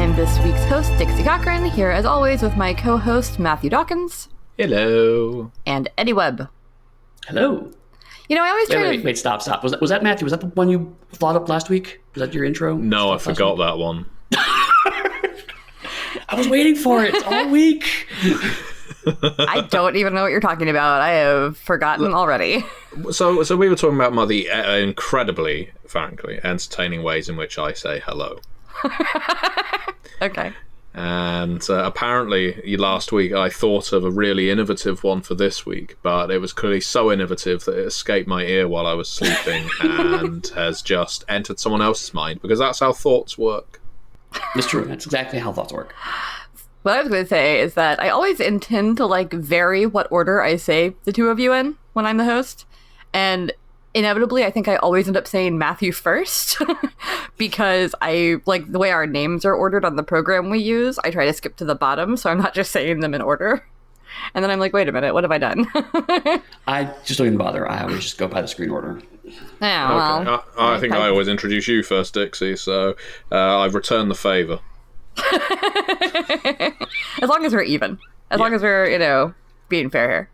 I am this week's host, Dixie Cochran, here as always with my co-host, Matthew Dawkins. Hello. And Eddy Webb. Hello. You know, I always try Wait, stop. Was that Matthew? Was that the one you thought up last week? Was that your intro? No, I forgot that one. I was waiting for it all week. I don't even know what you're talking about. I have forgotten already. So we were talking about the incredibly, frankly, entertaining ways in which I say hello. Okay. And apparently last week I thought of a really innovative one for this week, but it was clearly so innovative that it escaped my ear while I was sleeping and has just entered someone else's mind, because that's how thoughts work. It's true. That's exactly how thoughts work. What I was going to say is that I always intend to vary what order I say the two of you in when I'm the host. And inevitably, I think I always end up saying Matthew first because I like the way our names are ordered on the program we use. I try to skip to the bottom, so I'm not just saying them in order. And then I'm like, wait a minute, what have I done? I just don't even bother. I always just go by the screen order. Yeah, well, I think I always introduce you first, Dixie, so I've returned the favour. As long as we're even. As long as we're, being fair here.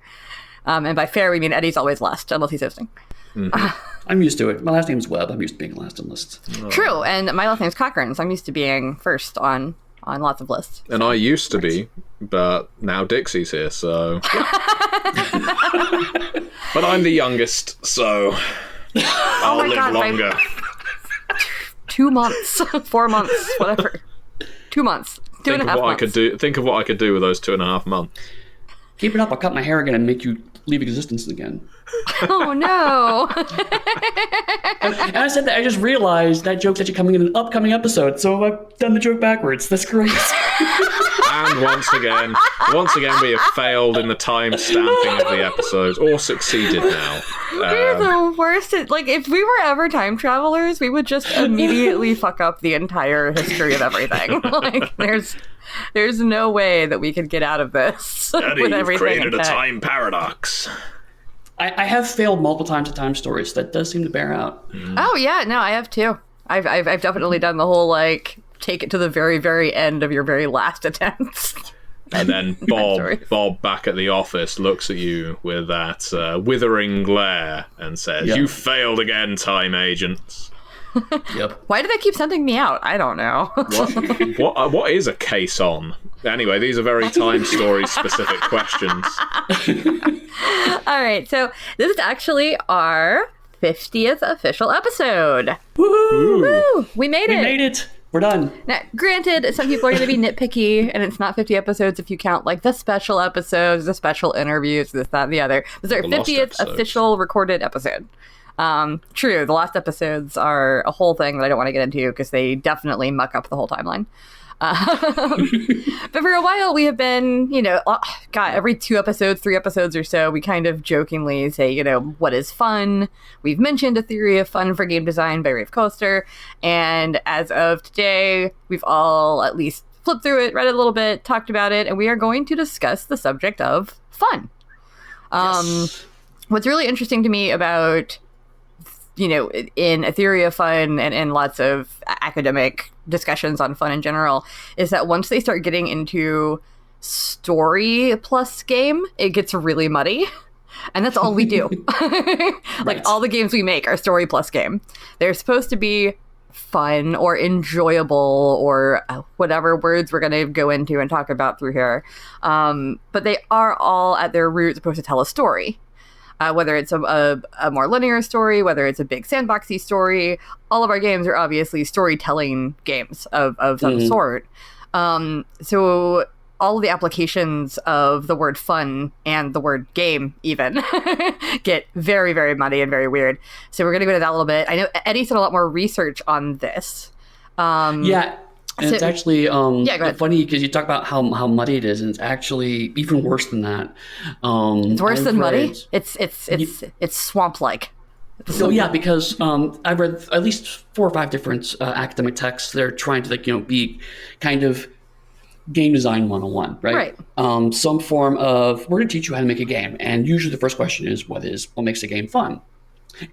And by fair, we mean Eddy's always last, unless he's hosting. Mm-hmm. I'm used to it. My last name's Webb. I'm used to being last on lists. Oh. True, and my last name's Cochran, so I'm used to being first on lots of lists. And I used to be, but now Dixie's here, so... But I'm the youngest, so I'll live longer. 2 months, 4 months, whatever. 2 months. Think of what I could do with those 2.5 months. Keep it up. I'll cut my hair again and make you leave existence again. Oh, no. and I said that. I just realized that joke's actually coming in an upcoming episode, so I've done the joke backwards. That's great. And once again, we have failed in the time stamping of the episodes, or succeeded now. We're the worst. If we were ever time travelers, we would just immediately fuck up the entire history of everything. There's no way that we could get out of this. Eddy, with everything you've created a time paradox. I have failed multiple times at time stories. That does seem to bear out. Oh yeah, no, I have too. I've definitely done the whole take it to the very, very end of your very last attempts. And then Bob back at the office looks at you with that withering glare and says, "You failed again, time agents." Yep. Why do they keep sending me out? I don't know. What is a case on? Anyway, these are very time story specific questions. All right, so this is actually our 50th official episode. Woohoo! Woo! We made it. We're done. Now, granted, some people are going to be nitpicky, and it's not 50 episodes if you count the special episodes, the special interviews, this, that, and the other. This is our 50th official recorded episode. True, the last episodes are a whole thing that I don't want to get into because they definitely muck up the whole timeline. But for a while we have been, every 2 episodes, 3 episodes or so, we kind of jokingly say, what is fun? We've mentioned a theory of fun for game design by Rafe Koester, and as of today, we've all at least flipped through it, read it a little bit, talked about it, and we are going to discuss the subject of fun. Yes. What's really interesting to me about in a theory of fun and lots of academic discussions on fun in general, is that once they start getting into story plus game, it gets really muddy. And that's all we do. Right. All the games we make are story plus game. They're supposed to be fun or enjoyable or whatever words we're going to go into and talk about through here. But they are all at their root supposed to tell a story. Whether it's a more linear story, whether it's a big sandboxy story, all of our games are obviously storytelling games of some sort. So all of the applications of the word fun and the word game even get very, very muddy and very weird. So we're going to go to that a little bit. I know Eddy's done a lot more research on this. Yeah. And it's actually funny because you talk about how muddy it is, and it's actually even worse than that. It's worse than muddy? It's swamp-like. So yeah, because I've read at least 4 or 5 different academic texts. They're trying to be kind of game design 101, right? Right. Some form of, we're going to teach you how to make a game, and usually the first question is what makes a game fun?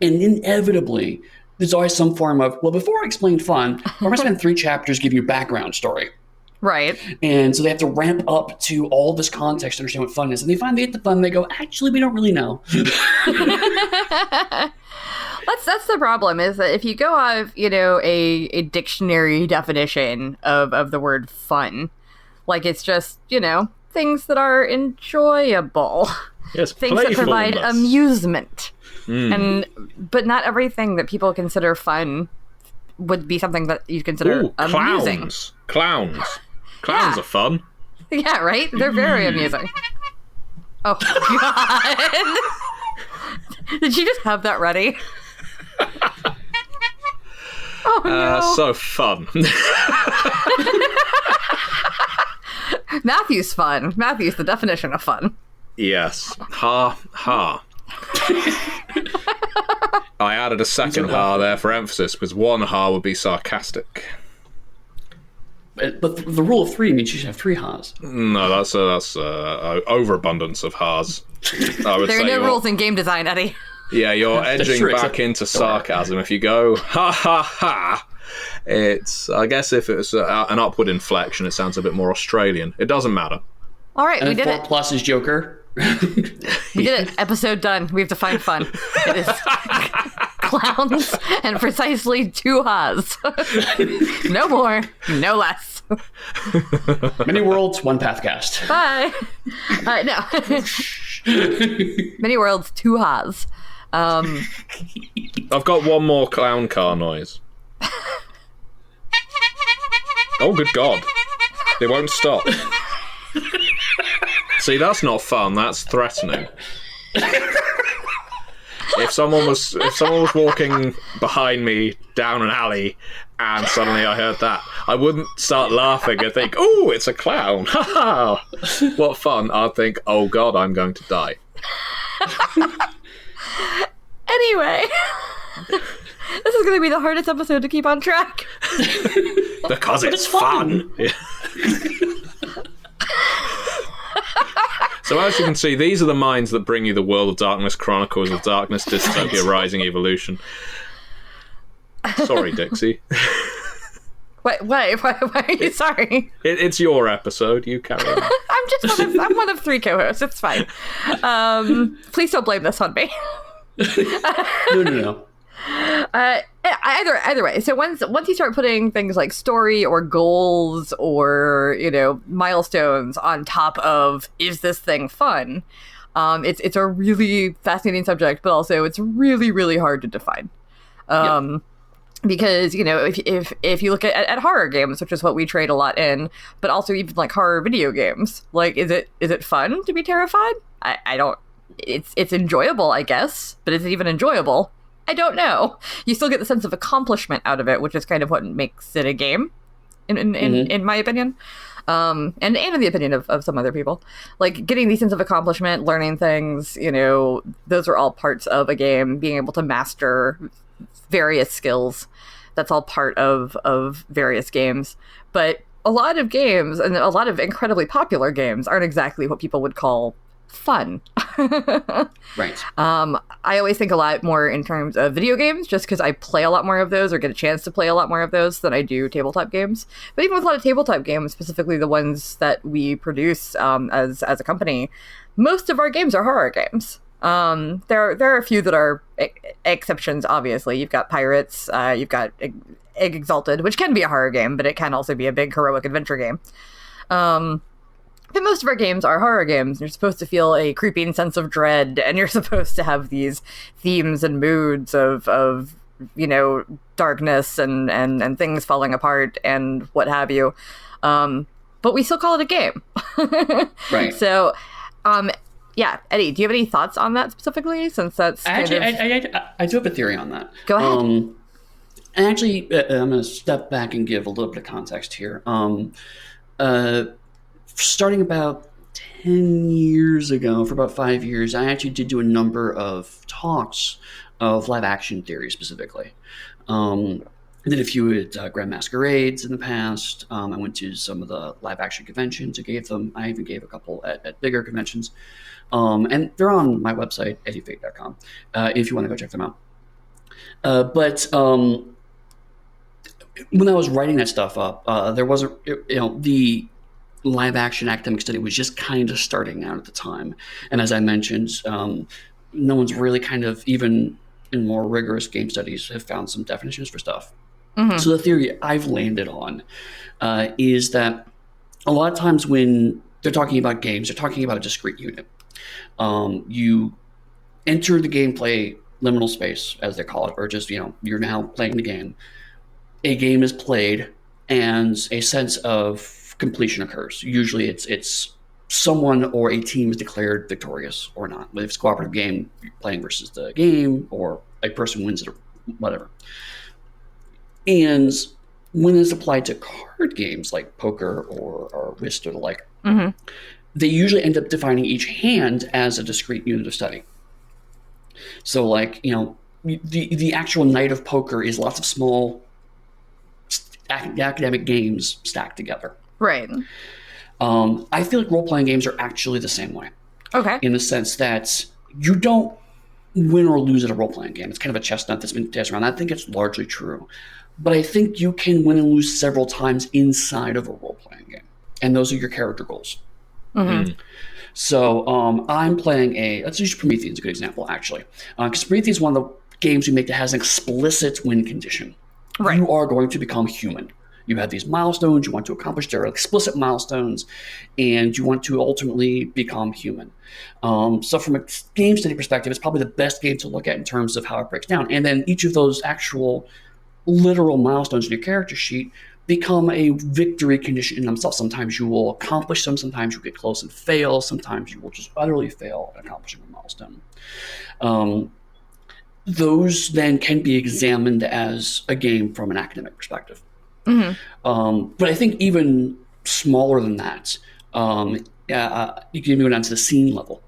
And inevitably, there's always some form of, well, before I explain fun, we're going to spend 3 chapters giving you a background story. Right. And so they have to ramp up to all this context to understand what fun is. And they finally get the fun. They go, actually, we don't really know. That's the problem, is that if you go off, a dictionary definition of the word fun, like it's just, things that are enjoyable. Yes, things that provide amusement. But not everything that people consider fun would be something that you consider amusing. Clowns are fun. Yeah, right? They're very amusing. Oh, God. Did you just have that ready? Oh, no. So fun. Matthew's fun. Matthew's the definition of fun. Yes. Ha, ha. I added a second ha there for emphasis, because one ha would be sarcastic. But the rule of 3 means you should have 3 ha's. No, that's overabundance of ha's. I would there are say no rules in game design, Eddie. Yeah, you're edging back into sarcasm. If you go ha ha ha, I guess if it's an upward inflection, it sounds a bit more Australian. It doesn't matter. All right, and we did 4 it. Plus is Joker. We did it. Episode done. We have to find fun. It is clowns and precisely 2 ha's. No more, no less. Many worlds, 1 Pathcast. Bye. No. Many worlds, 2 ha's. I've got one more clown car noise. Oh, good God. They won't stop. See, that's not fun. That's threatening. If someone was walking behind me down an alley and suddenly I heard that, I wouldn't start laughing and think, "Oh, it's a clown! Ha ha! What fun!" I'd think, "Oh God, I'm going to die." Anyway, this is going to be the hardest episode to keep on track. Because it's fun. So as you can see, these are the minds that bring you the World of Darkness, Chronicles of Darkness, Dystopia, Rising Evolution. Sorry, Dixie. Why are you sorry? It's your episode. You carry on. I'm one of 3 co-hosts. It's fine. Please don't blame this on me. No. Either way. So once you start putting things like story or goals or milestones on top of, is this thing fun? It's a really fascinating subject, but also it's really, really hard to define. Because if you look at horror games, which is what we trade a lot in, but also even like horror video games, like is it fun to be terrified? I don't. It's enjoyable, I guess, but is it even enjoyable? I don't know. You still get the sense of accomplishment out of it, which is kind of what makes it a game, in my opinion, and in the opinion of some other people. Like getting the sense of accomplishment, learning things, those are all parts of a game. Being able to master various skills, that's all part of various games. But a lot of games, and a lot of incredibly popular games, aren't exactly what people would call fun. Right. I always think a lot more in terms of video games, just because I play a lot more of those, or get a chance to play a lot more of those than I do tabletop games. But even with a lot of tabletop games, specifically the ones that we produce as a company, most of our games are horror games. There are a few that are exceptions, obviously. You've got Pirates, you've got Egg Exalted, which can be a horror game, but it can also be a big heroic adventure game. But most of our games are horror games. You're supposed to feel a creeping sense of dread, and you're supposed to have these themes and moods of darkness and things falling apart and what have you. But we still call it a game. Right. So, yeah, Eddie, do you have any thoughts on that specifically? Since that's I do have a theory on that. Go ahead. And actually, I'm going to step back and give a little bit of context here. Starting about 10 years ago, for about 5 years, I actually did do a number of talks of live action theory specifically. I did a few at Grand Masquerades in the past. I went to some of the live action conventions. I even gave a couple at bigger conventions. And they're on my website, eddyfate.com, if you want to go check them out. But when I was writing that stuff up, there wasn't, the live action academic study was just kind of starting out at the time. And as I mentioned, no one's really kind of, even in more rigorous game studies, have found some definitions for stuff. Mm-hmm. So the theory I've landed on is that a lot of times when they're talking about games, they're talking about a discrete unit. You enter the gameplay liminal space, as they call it, or just, you're now playing the game. A game is played and a sense of completion occurs. Usually it's someone or a team is declared victorious or not. If it's a cooperative game, you're playing versus the game, or a person wins it or whatever. And when it's applied to card games like poker or whist or the like, mm-hmm. they usually end up defining each hand as a discrete unit of study. So like, the actual night of poker is lots of small academic games stacked together. Right. I feel like role-playing games are actually the same way. Okay. In the sense that you don't win or lose at a role-playing game. It's kind of a chestnut that's been danced around. I think it's largely true. But I think you can win and lose several times inside of a role-playing game. And those are your character goals. Mm-hmm. So I'm playing let's use Prometheus, a good example, actually. Because Prometheus is one of the games we make that has an explicit win condition. Right. You are going to become human. You have these milestones you want to accomplish. There are explicit milestones, and you want to ultimately become human. So from a game study perspective, it's probably the best game to look at in terms of how it breaks down. And then each of those actual literal milestones in your character sheet become a victory condition in themselves. Sometimes you will accomplish them. Sometimes you get close and fail. Sometimes you will just utterly fail at accomplishing a milestone. Those then can be examined as a game from an academic perspective. Mm-hmm. But I think even smaller than that, you can even go down to the scene level,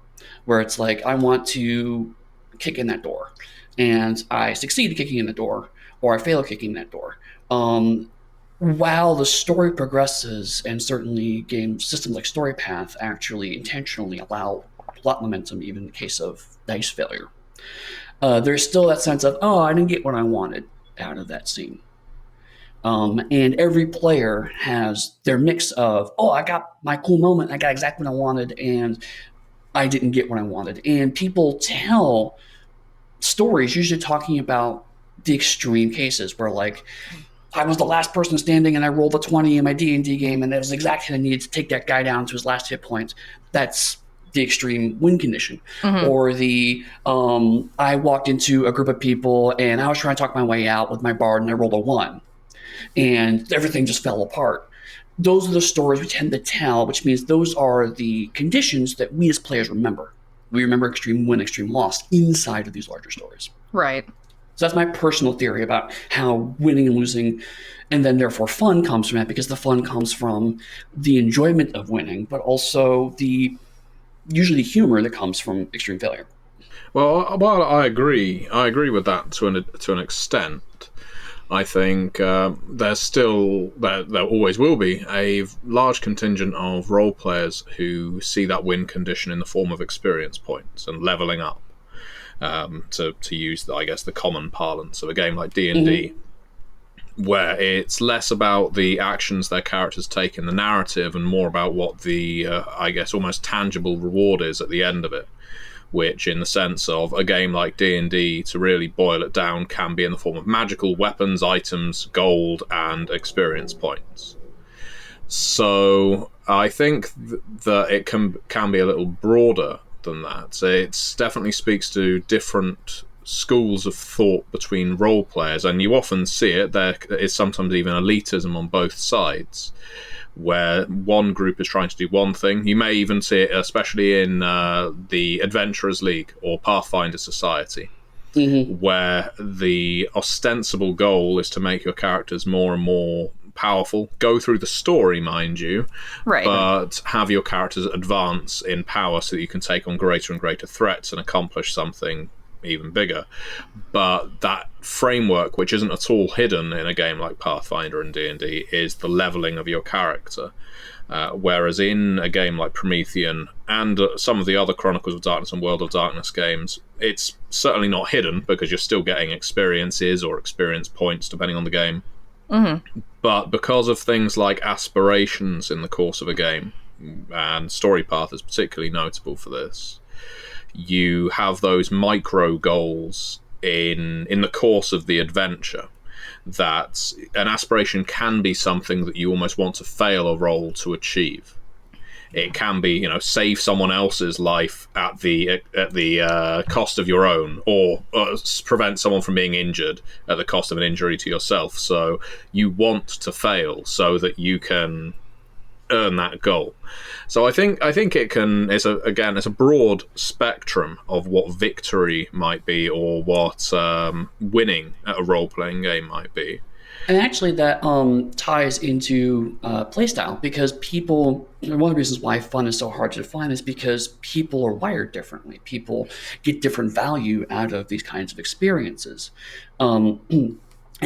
where it's like, I want to kick in that door, and I succeed at kicking in the door, or I fail at kicking that door. While the story progresses, and certainly game systems like StoryPath actually intentionally allow plot momentum, even in the case of dice failure, there's still that sense of, I didn't get what I wanted out of that scene. And every player has their mix of, I got my cool moment, I got exactly what I wanted, and I didn't get what I wanted. And people tell stories usually talking about the extreme cases where, like, I was the last person standing and I rolled a 20 in my D&D game, and that was exactly what I needed to take that guy down to his last hit point. That's the extreme win condition. Mm-hmm. Or the I walked into a group of people and I was trying to talk my way out with my bard and I rolled a 1 and everything just fell apart. Those are the stories we tend to tell, which means those are the conditions that we as players remember. We remember extreme win, extreme loss inside of these larger stories. Right. So that's my personal theory about how winning and losing, and then therefore fun, comes from that, because the fun comes from the enjoyment of winning, but also usually the humor that comes from extreme failure. Well, I agree with that to an extent. I think there always will be a large contingent of role players who see that win condition in the form of experience points and leveling up. To use, the common parlance of a game like D&D, mm-hmm. where it's less about the actions their characters take in the narrative and more about what the, almost tangible reward is at the end of it, which, in the sense of a game like D&D, to really boil it down, can be in the form of magical weapons, items, gold, and experience points. So I think that it can be a little broader than that. It definitely speaks to different schools of thought between role players, and you often see it. There is sometimes even elitism on both sides, where one group is trying to do one thing. You may even see it especially in the Adventurers League or Pathfinder Society, mm-hmm. where the ostensible goal is to make your characters more and more powerful, go through the story, mind you, right, but have your characters advance in power so that you can take on greater and greater threats and accomplish something even bigger. But that framework, which isn't at all hidden in a game like Pathfinder and D&D, is the leveling of your character. Whereas in a game like Promethean and some of the other Chronicles of Darkness and World of Darkness games, it's certainly not hidden, because you're still getting experiences or experience points, depending on the game. But because of things like aspirations in the course of a game, and story path is particularly notable for this, you have those micro goals in the course of the adventure, that an aspiration can be something that you almost want to fail a role to achieve. It can be, save someone else's life at the cost of your own, or prevent someone from being injured at the cost of an injury to yourself. So you want to fail so that you can earn that goal. So I think it's a broad spectrum of what victory might be, or what winning at a role-playing game might be. And actually that ties into playstyle, because people, one of the reasons why fun is so hard to define is because people are wired differently. People get different value out of these kinds of experiences. And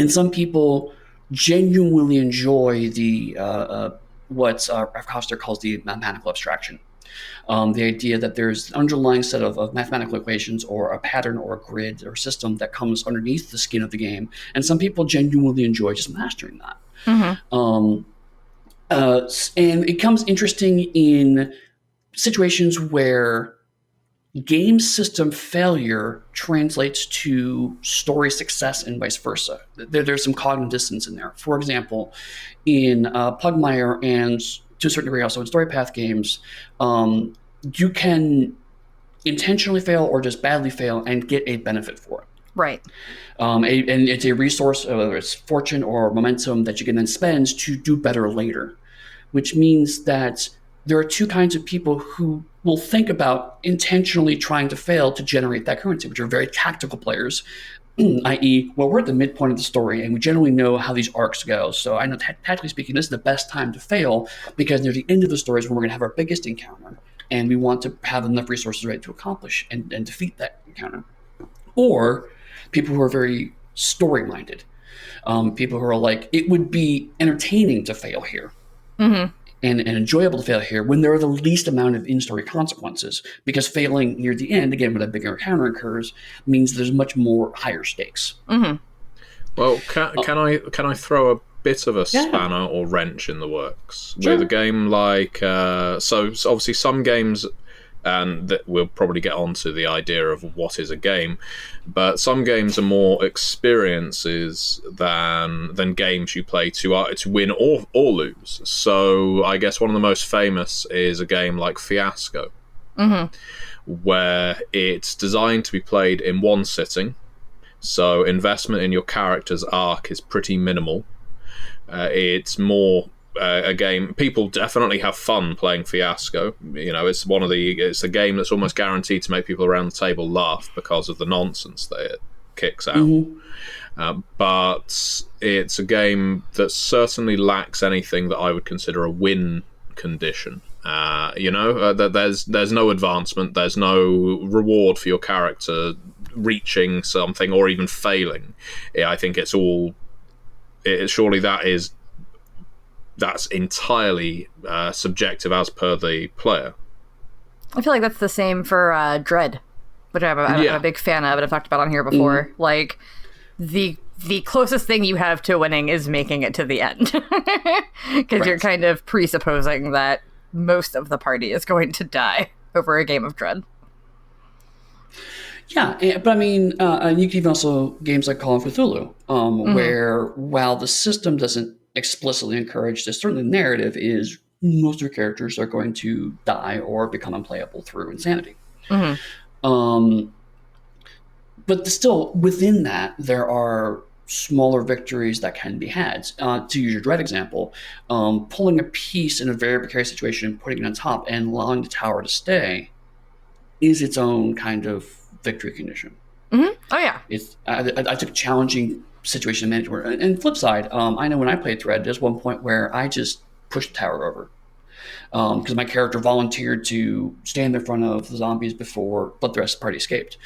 some people genuinely enjoy the what Ralph Koster calls the mathematical abstraction. The idea that there's an underlying set of mathematical equations, or a pattern, or a grid, or system that comes underneath the skin of the game, and some people genuinely enjoy just mastering that. And it becomes interesting in situations where game system failure translates to story success and vice versa. There's some cognitive dissonance in there. For example, in Pugmire, and to a certain degree also in story path games, you can intentionally fail or just badly fail and get a benefit for it. Right. And it's a resource, whether it's fortune or momentum, that you can then spend to do better later, which means that there are two kinds of people who will think about intentionally trying to fail to generate that currency, which are very tactical players, i.e., well, we're at the midpoint of the story and we generally know how these arcs go. So I know, tactically speaking, this is the best time to fail, because near the end of the story is when we're going to have our biggest encounter, and we want to have enough resources ready to accomplish and defeat that encounter. Or people who are very story-minded, people who are like, it would be entertaining to fail here. And enjoyable to fail here when there are the least amount of in-story consequences, because failing near the end, again, when a bigger encounter occurs, means there's much more higher stakes. Well, can I throw a bit of a spanner or wrench in the works with a game like so obviously some games, and that we'll probably get onto the idea of what is a game, but some games are more experiences than games you play to win or lose. So I guess one of the most famous is a game like Fiasco, where it's designed to be played in one sitting, so investment in your character's arc is pretty minimal. It's more a game. People definitely have fun playing Fiasco. It's a game that's almost guaranteed to make people around the table laugh because of the nonsense that it kicks out. But it's a game that certainly lacks anything that I would consider a win condition. There's no advancement, there's no reward for your character reaching something or even failing. I think it's all. Surely that's entirely subjective as per the player. I feel like that's the same for Dread, which I'm a big fan of, and I've talked about on here before. Like, the closest thing you have to winning is making it to the end, because you're kind of presupposing that most of the party is going to die over a game of Dread. Yeah, but I mean, you can even also games like Call of Cthulhu, where while the system doesn't explicitly encourage this, certainly the narrative is most of your characters are going to die or become unplayable through insanity. But still, within that, there are smaller victories that can be had. To use your Dread example, pulling a piece in a very precarious situation and putting it on top and allowing the tower to stay is its own kind of victory condition. Oh yeah. I took a challenging situation management. And flip side, I know when I played Dread, there's one point where I just pushed the tower over because my character volunteered to stand in front of the zombies but the rest of the party escaped.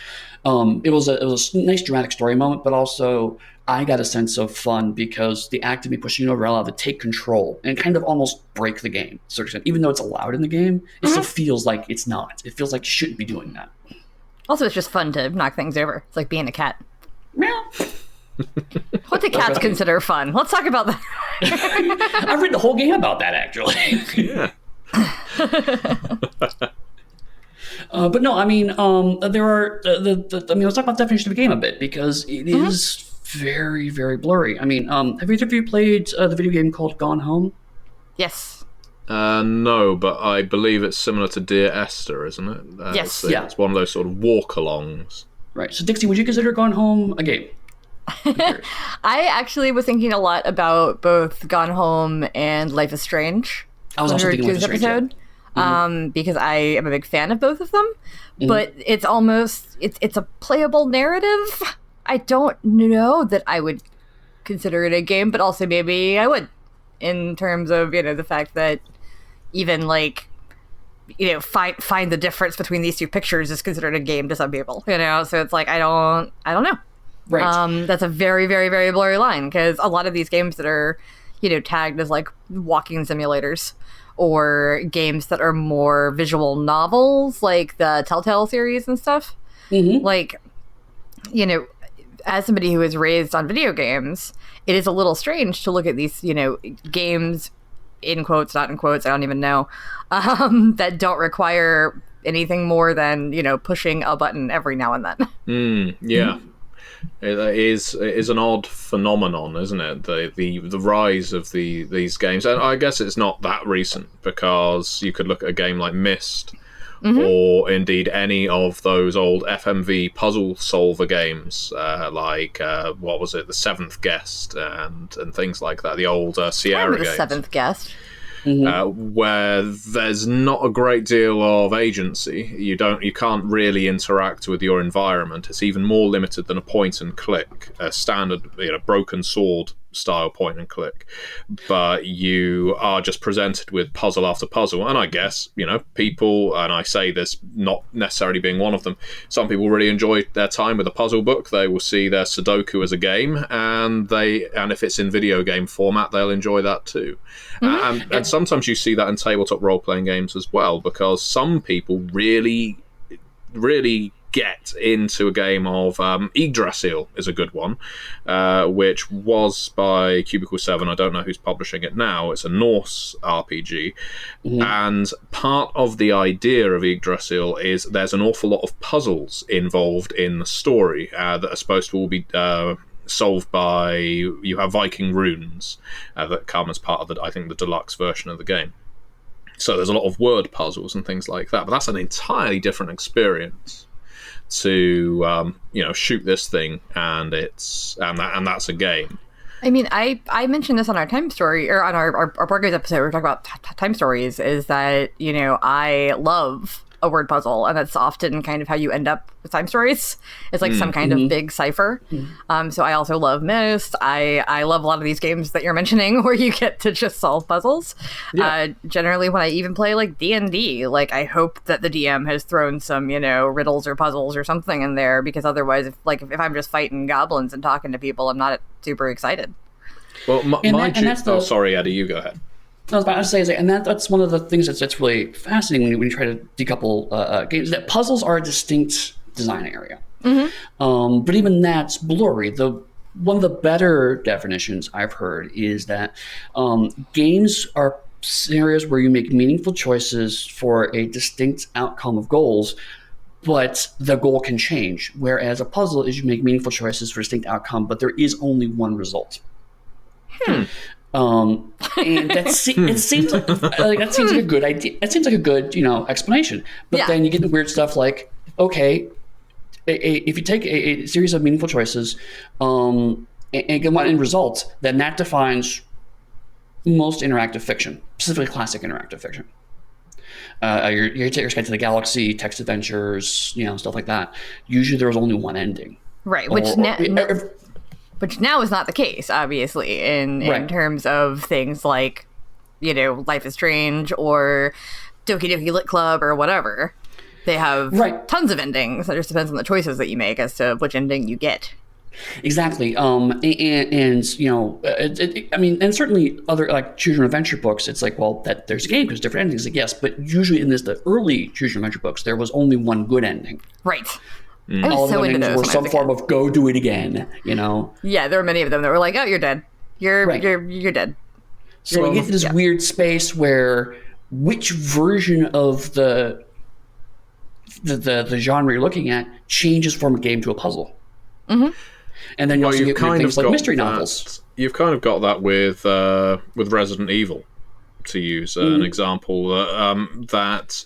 It was a nice dramatic story moment, but also I got a sense of fun because the act of me pushing over allowed to take control and kind of almost break the game. So even though it's allowed in the game, it still feels like it's not. It feels like you shouldn't be doing that. Also, it's just fun to knock things over. It's like being a cat. Meow. What do cats consider fun? Let's talk about that. I've read the whole game about that, actually. Yeah. But no, I mean, there are let's talk about the definition of a game a bit, because it is very, very blurry. I mean, have either of you played the video game called Gone Home? Yes. No, but I believe it's similar to Dear Esther, isn't it? Yes. It's one of those sort of walk-alongs. Right. So, Dixie, would you consider Gone Home a game? I actually was thinking a lot about both Gone Home and Life is Strange. I was also thinking Life is Strange, because I am a big fan of both of them. But it's almost it's a playable narrative. I don't know that I would consider it a game, but also maybe I would, in terms of the fact that even find the difference between these two pictures is considered a game to some people. So it's like I don't know. Right. That's a very, very, very blurry line, because a lot of these games that are, tagged as like walking simulators, or games that are more visual novels, like the Telltale series and stuff. Like, as somebody who is raised on video games, it is a little strange to look at these, games, in quotes, not in quotes, I don't even know, that don't require anything more than, pushing a button every now and then. Yeah. It is an odd phenomenon, isn't it? The rise of these games, and I guess it's not that recent, because you could look at a game like Myst, or indeed any of those old FMV puzzle solver games, like what was it, The Seventh Guest, and things like that. The old Sierra games. The Seventh Guest. Where there's not a great deal of agency. You can't really interact with your environment. It's even more limited than a point and click, a standard broken sword style point and click. But you are just presented with puzzle after puzzle, and I guess people, and I say this not necessarily being one of them, some people really enjoy their time with a puzzle book. They will see their Sudoku as a game, and if it's in video game format, they'll enjoy that too. And sometimes you see that in tabletop role-playing games as well, because some people really, really get into a game of Yggdrasil is a good one, which was by Cubicle 7. I don't know who's publishing it now. It's a Norse RPG. And part of the idea of Yggdrasil is there's an awful lot of puzzles involved in the story that are supposed to all be solved by, you have Viking runes that come as part of the deluxe version of the game. So there's a lot of word puzzles and things like that, but that's an entirely different experience to shoot this thing and that's a game. I mean, I mentioned this on our time story, or on our board games episode. We were talking about time stories. Is that I love a word puzzle, and that's often kind of how you end up with time stories. It's like some kind of big cipher. So I also love Myst. I love a lot of these games that you're mentioning where you get to just solve puzzles. Generally, when I even play like D&D, like I hope that the DM has thrown some riddles or puzzles or something in there, because otherwise, if I'm just fighting goblins and talking to people, I'm not super excited. Well, sorry, Eddie, you go ahead. I was about to say, and that's one of the things that's really fascinating when you try to decouple games, that puzzles are a distinct design area. But even that's blurry. One of the better definitions I've heard is that games are scenarios where you make meaningful choices for a distinct outcome of goals, but the goal can change. Whereas a puzzle is you make meaningful choices for a distinct outcome, but there is only one result. And it seems like that seems like a good idea. That seems like a good, explanation. But then you get into weird stuff like, okay, if you take a series of meaningful choices and get one end result, then that defines most interactive fiction, specifically classic interactive fiction. Your Hitchhiker's Guide to the Galaxy, text adventures, stuff like that. Usually there was only one ending. Right, which now is not the case, obviously, in terms of things like, Life is Strange or Doki Doki Lit Club or whatever. They have tons of endings. It just depends on the choices that you make as to which ending you get. Exactly. And certainly other like choose your adventure books, it's like, well, that there's a game because different endings. Like, yes, but usually in the early choose your adventure books, there was only one good ending. Right. I was All so the into endings those were when I some was a form kid. of go do it again, Yeah, there were many of them that were like, "Oh, you're dead. You're Right. you're dead." So you get to this weird space where which version of the genre you're looking at changes from a game to a puzzle. Mm-hmm. And then you also get weird things like mystery that, novels. You've kind of got that with Resident Evil, to use an example, that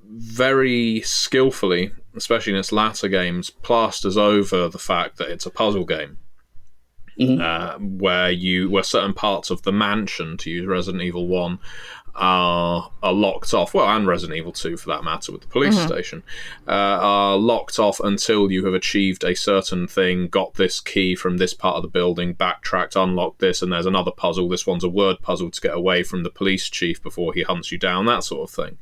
very skillfully, especially in its latter games, plasters over the fact that it's a puzzle game. Where certain parts of the mansion, to use Resident Evil 1, are locked off, well, and Resident Evil 2 for that matter, with the police station, are locked off until you have achieved a certain thing, got this key from this part of the building, backtracked, unlocked this, and there's another puzzle. This one's a word puzzle to get away from the police chief before he hunts you down, that sort of thing.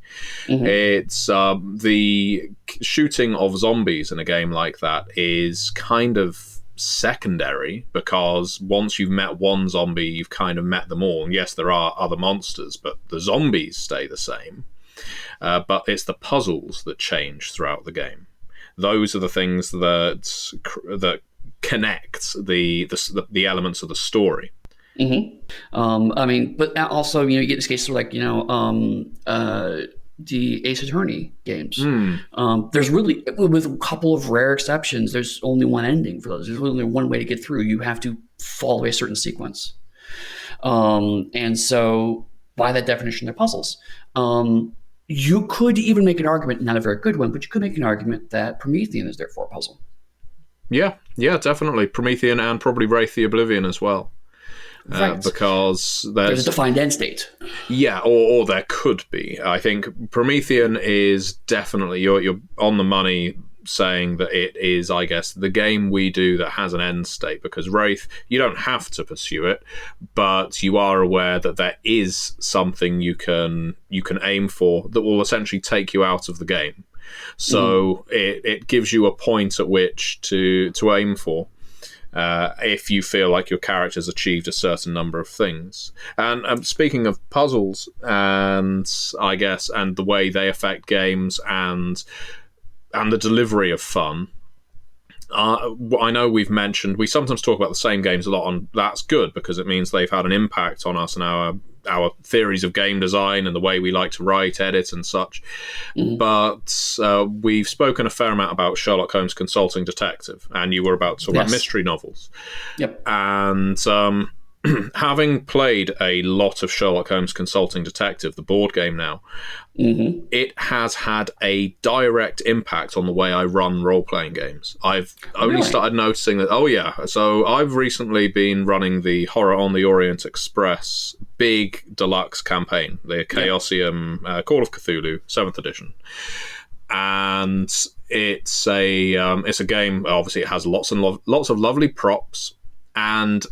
It's the shooting of zombies in a game like that is kind of secondary, because once you've met one zombie, you've kind of met them all. And yes, there are other monsters, but the zombies stay the same. But it's the puzzles that change throughout the game. Those are the things that connect the elements of the story. I mean, but also, you get this case of like, the Ace Attorney games. There's really, with a couple of rare exceptions, there's only one ending for those. There's only one way to get through. You have to follow a certain sequence. And so by that definition, they're puzzles. You could even make an argument, not a very good one, but you could make an argument that Promethean is therefore a puzzle. Yeah, definitely. Promethean and probably Wraith the Oblivion as well. Right. Because there's a defined end state. Yeah, or there could be. I think Promethean is definitely, you're on the money saying that it is, I guess, the game we do that has an end state, because Wraith, you don't have to pursue it, but you are aware that there is something you can aim for that will essentially take you out of the game. So it gives you a point at which to aim for. If you feel like your character's achieved a certain number of things. And speaking of puzzles, and I guess, and the way they affect games, and the delivery of fun, I know we sometimes talk about the same games a lot, and that's good, because it means they've had an impact on us and our theories of game design and the way we like to write, edit, and such. But we've spoken a fair amount about Sherlock Holmes Consulting Detective, and you were about to talk about mystery novels. Yep. And having played a lot of Sherlock Holmes Consulting Detective, the board game now, it has had a direct impact on the way I run role-playing games. I've only started noticing that, so I've recently been running the Horror on the Orient Express big deluxe campaign, the Chaosium Call of Cthulhu 7th edition. And it's a game, obviously it has lots of lovely props, and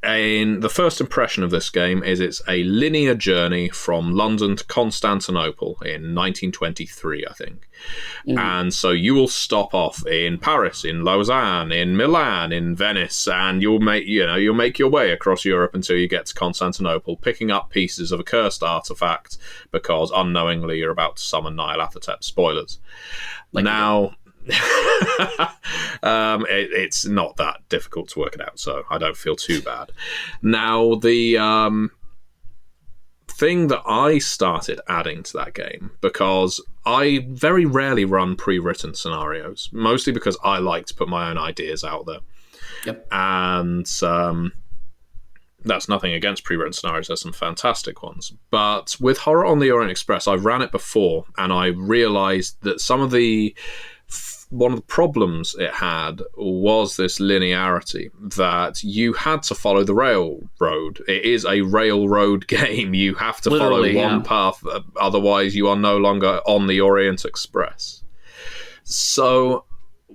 the first impression of this game is it's a linear journey from London to Constantinople in 1923, I think. And so you will stop off in Paris, in Lausanne, in Milan, in Venice, and you'll make your way across Europe until you get to Constantinople, picking up pieces of a cursed artifact, because unknowingly you're about to summon Nyarlathotep. Spoilers. It's not that difficult to work it out, so I don't feel too bad. Now, the thing that I started adding to that game, because I very rarely run pre-written scenarios, mostly because I like to put my own ideas out there. Yep. And that's nothing against pre-written scenarios. There's some fantastic ones. But with Horror on the Orient Express, I've ran it before, and I realised that one of the problems it had was this linearity, that you had to follow the railroad. It is a railroad game. You have to follow one path, otherwise you are no longer on the Orient Express. So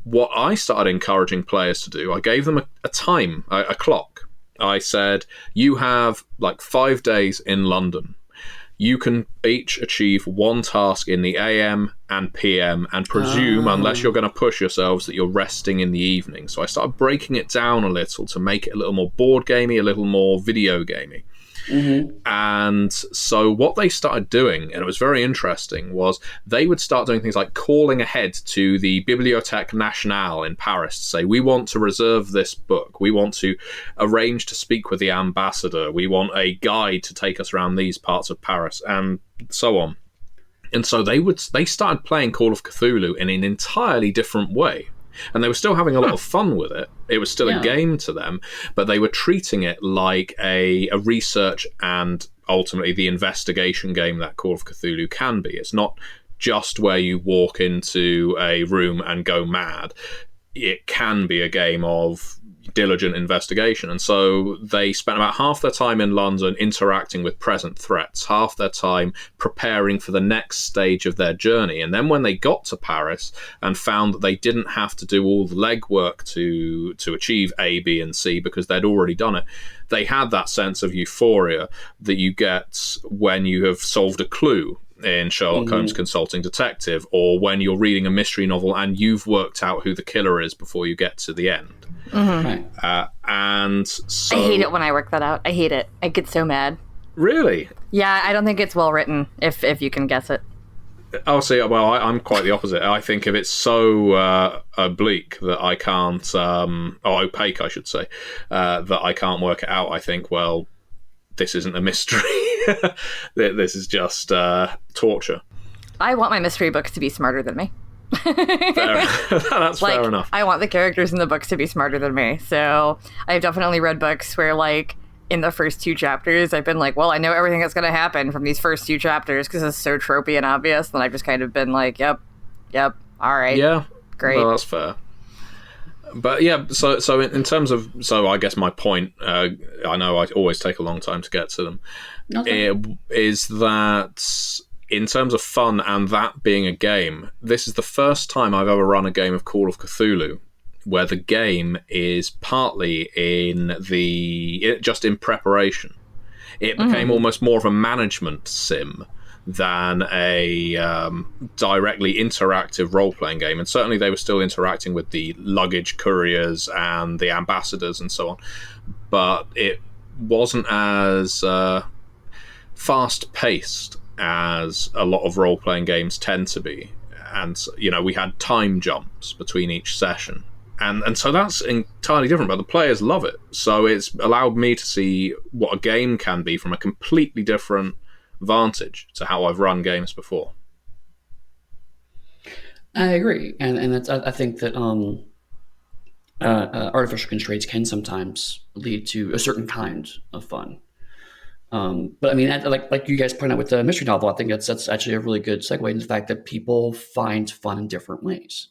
what I started encouraging players to do, I gave them a time, a clock. I said, you have like 5 days in London. You can each achieve one task in the AM and PM, and presume, unless you're going to push yourselves, that you're resting in the evening. So I started breaking it down a little to make it a little more board gamey, a little more video gamey. And so what they started doing, and it was very interesting, was they would start doing things like calling ahead to the Bibliothèque Nationale in Paris to say, we want to reserve this book, we want to arrange to speak with the ambassador, we want a guide to take us around these parts of Paris, and so on. And so they started playing Call of Cthulhu in an entirely different way. And they were still having a lot of fun with it. It was still a game to them, but they were treating it like a research and ultimately the investigation game that Call of Cthulhu can be. It's not just where you walk into a room and go mad. It can be a game of diligent investigation. And so they spent about half their time in London interacting with present threats, half their time preparing for the next stage of their journey. And then when they got to Paris and found that they didn't have to do all the legwork to achieve A, B, and C because they'd already done it, they had that sense of euphoria that you get when you have solved a clue in Sherlock Holmes Consulting Detective, or when you're reading a mystery novel and you've worked out who the killer is before you get to the end. And so I hate it when I work that out. I hate it. I get so mad. Really? Yeah, I don't think it's well written, if you can guess it. Oh, see, well, I'm quite the opposite. I think if it's so oblique that I can't, or opaque, I should say, that I can't work it out, I think, well, this isn't a mystery. This is just torture. I want my mystery books to be smarter than me. That's fair enough. I want the characters in the books to be smarter than me. So I've definitely read books where, like, in the first 2 chapters, I've been like, well, I know everything that's going to happen from these first 2 chapters because it's so tropey and obvious. Then I've just kind of been like, yep, all right. Yeah. Great. Well, that's fair. But yeah, so in terms of, so I guess my point, I know I always take a long time to get to them, is that in terms of fun and that being a game, this is the first time I've ever run a game of Call of Cthulhu where the game is partly just in preparation. It became almost more of a management sim than a directly interactive role-playing game. And certainly they were still interacting with the luggage couriers and the ambassadors and so on. But it wasn't as fast-paced as a lot of role-playing games tend to be. And, you know, we had time jumps between each session. And so that's entirely different, but the players love it. So it's allowed me to see what a game can be from a completely different vantage to how I've run games before. I agree, and that's, I think that artificial constraints can sometimes lead to a certain kind of fun. But I mean, like you guys point out with the mystery novel, I think that's actually a really good segue into the fact that people find fun in different ways.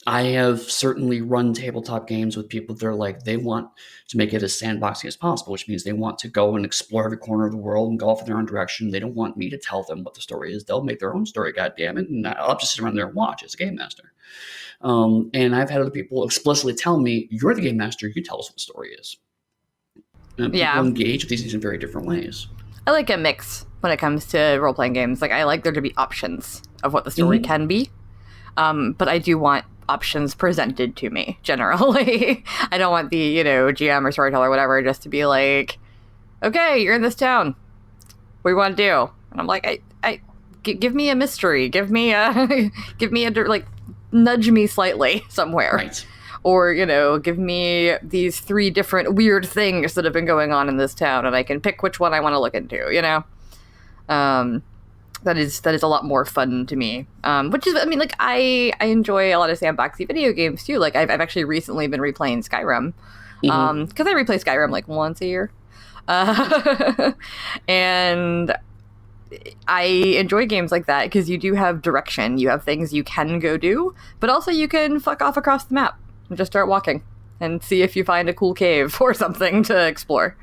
I have certainly run tabletop games with people that are like, they want to make it as sandboxy as possible, which means they want to go and explore every corner of the world and go off in their own direction. They don't want me to tell them what the story is. They'll make their own story, goddammit, and I'll just sit around there and watch as a game master. And I've had other people explicitly tell me, you're the game master, you tell us what the story is. And people engage with these things in very different ways. I like a mix when it comes to role-playing games. Like, I like there to be options of what the story can be. But I do want options presented to me, generally. I don't want the, GM or storyteller or whatever just to be like, okay, you're in this town. What do you want to do? And I'm like, give me a mystery. Give me a, nudge me slightly somewhere. Right. Or, give me these 3 different weird things that have been going on in this town, and I can pick which one I want to look into, That is a lot more fun to me. Which is, I enjoy a lot of sandboxy video games too. Like, I've actually recently been replaying Skyrim. Because I replay Skyrim like once a year. And I enjoy games like that because you do have direction. You have things you can go do, but also you can fuck off across the map and just start walking and see if you find a cool cave or something to explore.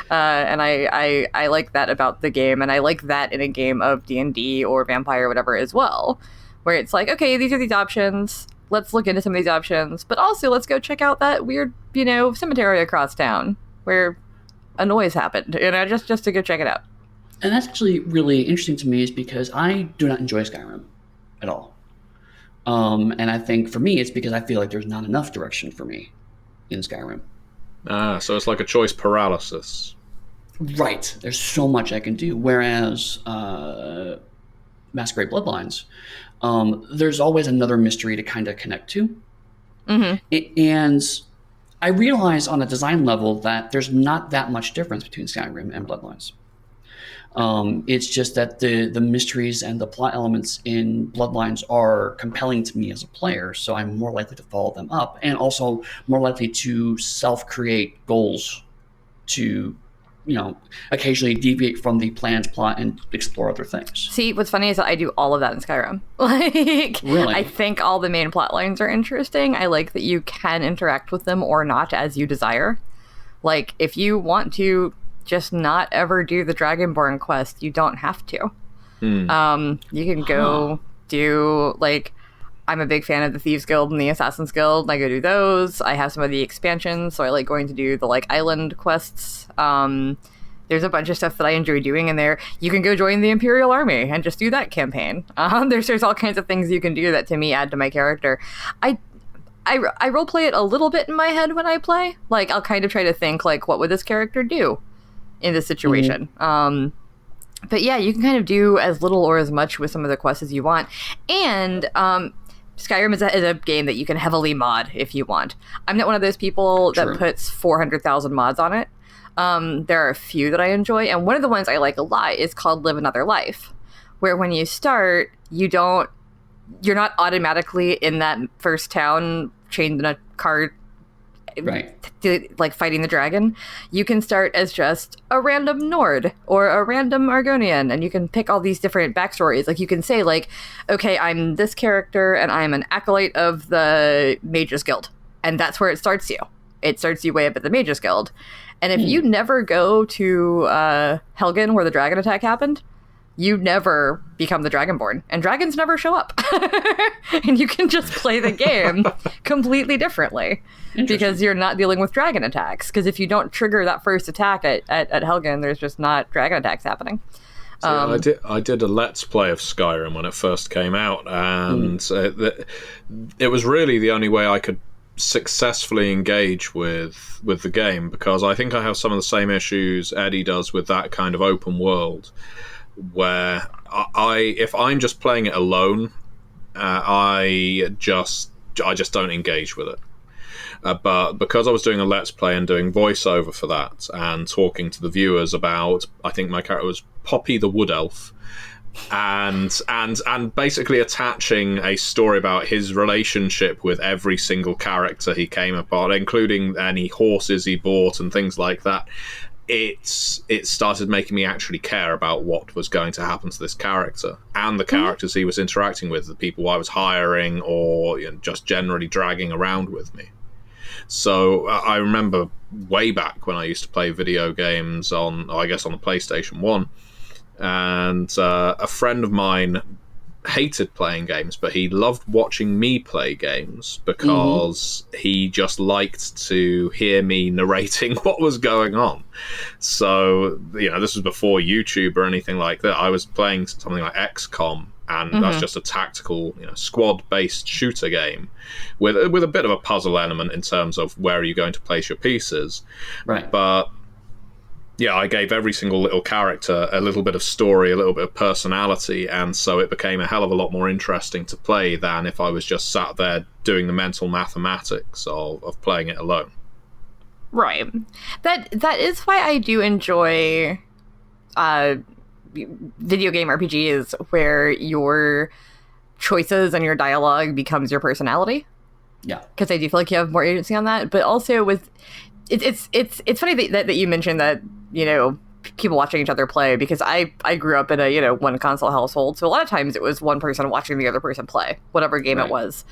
And I like that about the game, and I like that in a game of D&D or Vampire or whatever as well, where it's like, okay, these are these options. Let's look into some of these options, but also let's go check out that weird, cemetery across town where a noise happened, just to go check it out. And that's actually really interesting to me, is because I do not enjoy Skyrim at all. And I think for me, it's because I feel like there's not enough direction for me in Skyrim. So it's like a choice paralysis. Right. There's so much I can do. Whereas Masquerade Bloodlines, there's always another mystery to kind of connect to. And I realize on a design level that there's not that much difference between Skyrim and Bloodlines. It's just that the mysteries and the plot elements in Bloodlines are compelling to me as a player, so I'm more likely to follow them up, and also more likely to self-create goals to, occasionally deviate from the planned plot and explore other things. See, what's funny is that I do all of that in Skyrim. Really? I think all the main plot lines are interesting. I like that you can interact with them or not as you desire. Like, if you want to just not ever do the Dragonborn quest, you don't have to. You can go do, like, I'm a big fan of the Thieves Guild and the Assassins Guild, and I go do those. I have some of the expansions, so I like going to do the, like, island quests. There's a bunch of stuff that I enjoy doing in there. You can go join the Imperial Army and just do that campaign. There's all kinds of things you can do that, to me, add to my character. I roleplay it a little bit in my head when I play. Like, I'll kind of try to think, like, what would this character do in this situation? But yeah, you can kind of do as little or as much with some of the quests as you want. And Skyrim is a game that you can heavily mod if you want. I'm not one of those people that puts 400,000 mods on it. There are a few that I enjoy, and one of the ones I like a lot is called Live Another Life, where when you start, you're not automatically in that first town chained in a cart, like fighting the dragon. You can start as just a random Nord or a random Argonian, and you can pick all these different backstories. Like, you can say, like, okay, I'm this character and I'm an acolyte of the Mages Guild, and that's where it starts you. It starts you way up at the Mages Guild. And if you never go to Helgen, where the dragon attack happened, you never become the Dragonborn, and dragons never show up. And you can just play the game completely differently because you're not dealing with dragon attacks. Because if you don't trigger that first attack at Helgen, there's just not dragon attacks happening. I did a Let's Play of Skyrim when it first came out, and it was really the only way I could successfully engage with the game, because I think I have some of the same issues Eddy does with that kind of open world, where if I'm just playing it alone, I just don't engage with it. But because I was doing a Let's Play and doing voiceover for that and talking to the viewers about, I think my character was Poppy the Wood Elf, and basically attaching a story about his relationship with every single character he came upon, including any horses he bought and things like that, it started making me actually care about what was going to happen to this character and the characters he was interacting with, the people I was hiring or just generally dragging around with me. So I remember way back when I used to play video games on the PlayStation 1, and a friend of mine hated playing games, but he loved watching me play games because he just liked to hear me narrating what was going on. So, this was before YouTube or anything like that. I was playing something like XCOM, and that's just a tactical, squad-based shooter game with a bit of a puzzle element in terms of where are you going to place your pieces. Right. But yeah, I gave every single little character a little bit of story, a little bit of personality, and so it became a hell of a lot more interesting to play than if I was just sat there doing the mental mathematics of playing it alone. Right. That is why I do enjoy video game RPGs where your choices and your dialogue becomes your personality. Yeah. Because I do feel like you have more agency on that, but also with it's funny that you mentioned that, people watching each other play, because I grew up in a, one console household. So a lot of times it was one person watching the other person play, whatever game it was.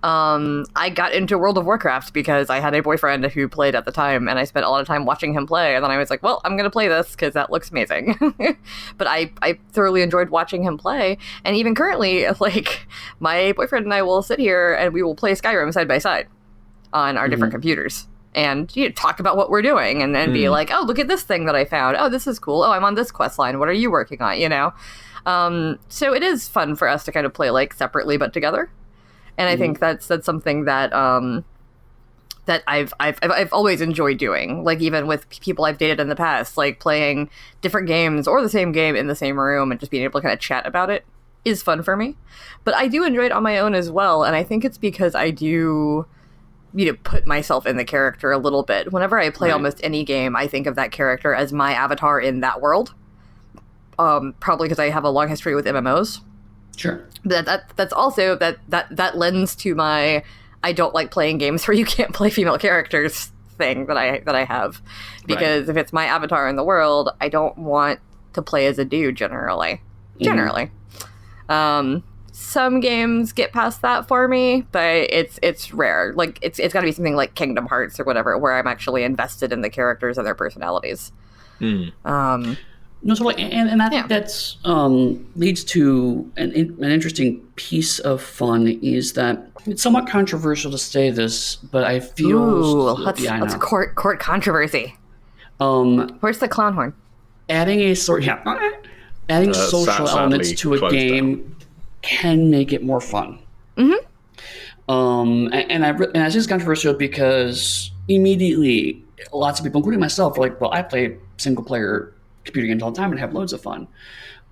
I got into World of Warcraft because I had a boyfriend who played at the time, and I spent a lot of time watching him play. And then I was like, well, I'm going to play this because that looks amazing. But I thoroughly enjoyed watching him play. And even currently, like, my boyfriend and I will sit here and we will play Skyrim side by side on our different computers. And talk about what we're doing, and then be like, oh, look at this thing that I found. Oh, this is cool. Oh, I'm on this quest line. What are you working on? So it is fun for us to kind of play like separately but together. And I think that's something that that I've always enjoyed doing. Like, even with people I've dated in the past, like playing different games or the same game in the same room and just being able to kind of chat about it is fun for me. But I do enjoy it on my own as well, and I think it's because I do, put myself in the character a little bit. Whenever I play almost any game, I think of that character as my avatar in that world. Probably because I have a long history with MMOs. Sure. That's also that lends to my I don't like playing games where you can't play female characters thing that I have, because if it's my avatar in the world, I don't want to play as a dude generally. Some games get past that for me, but it's rare. Like, it's got to be something like Kingdom Hearts or whatever, where I'm actually invested in the characters and their personalities. No, totally, and I think that's leads to an interesting piece of fun is that it's somewhat controversial to say this, but I feel let's court controversy. Where's the clown horn? Adding social elements to a game can make it more fun. And I say it's controversial because immediately lots of people, including myself, are like, well, I play single player computer games all the time and have loads of fun.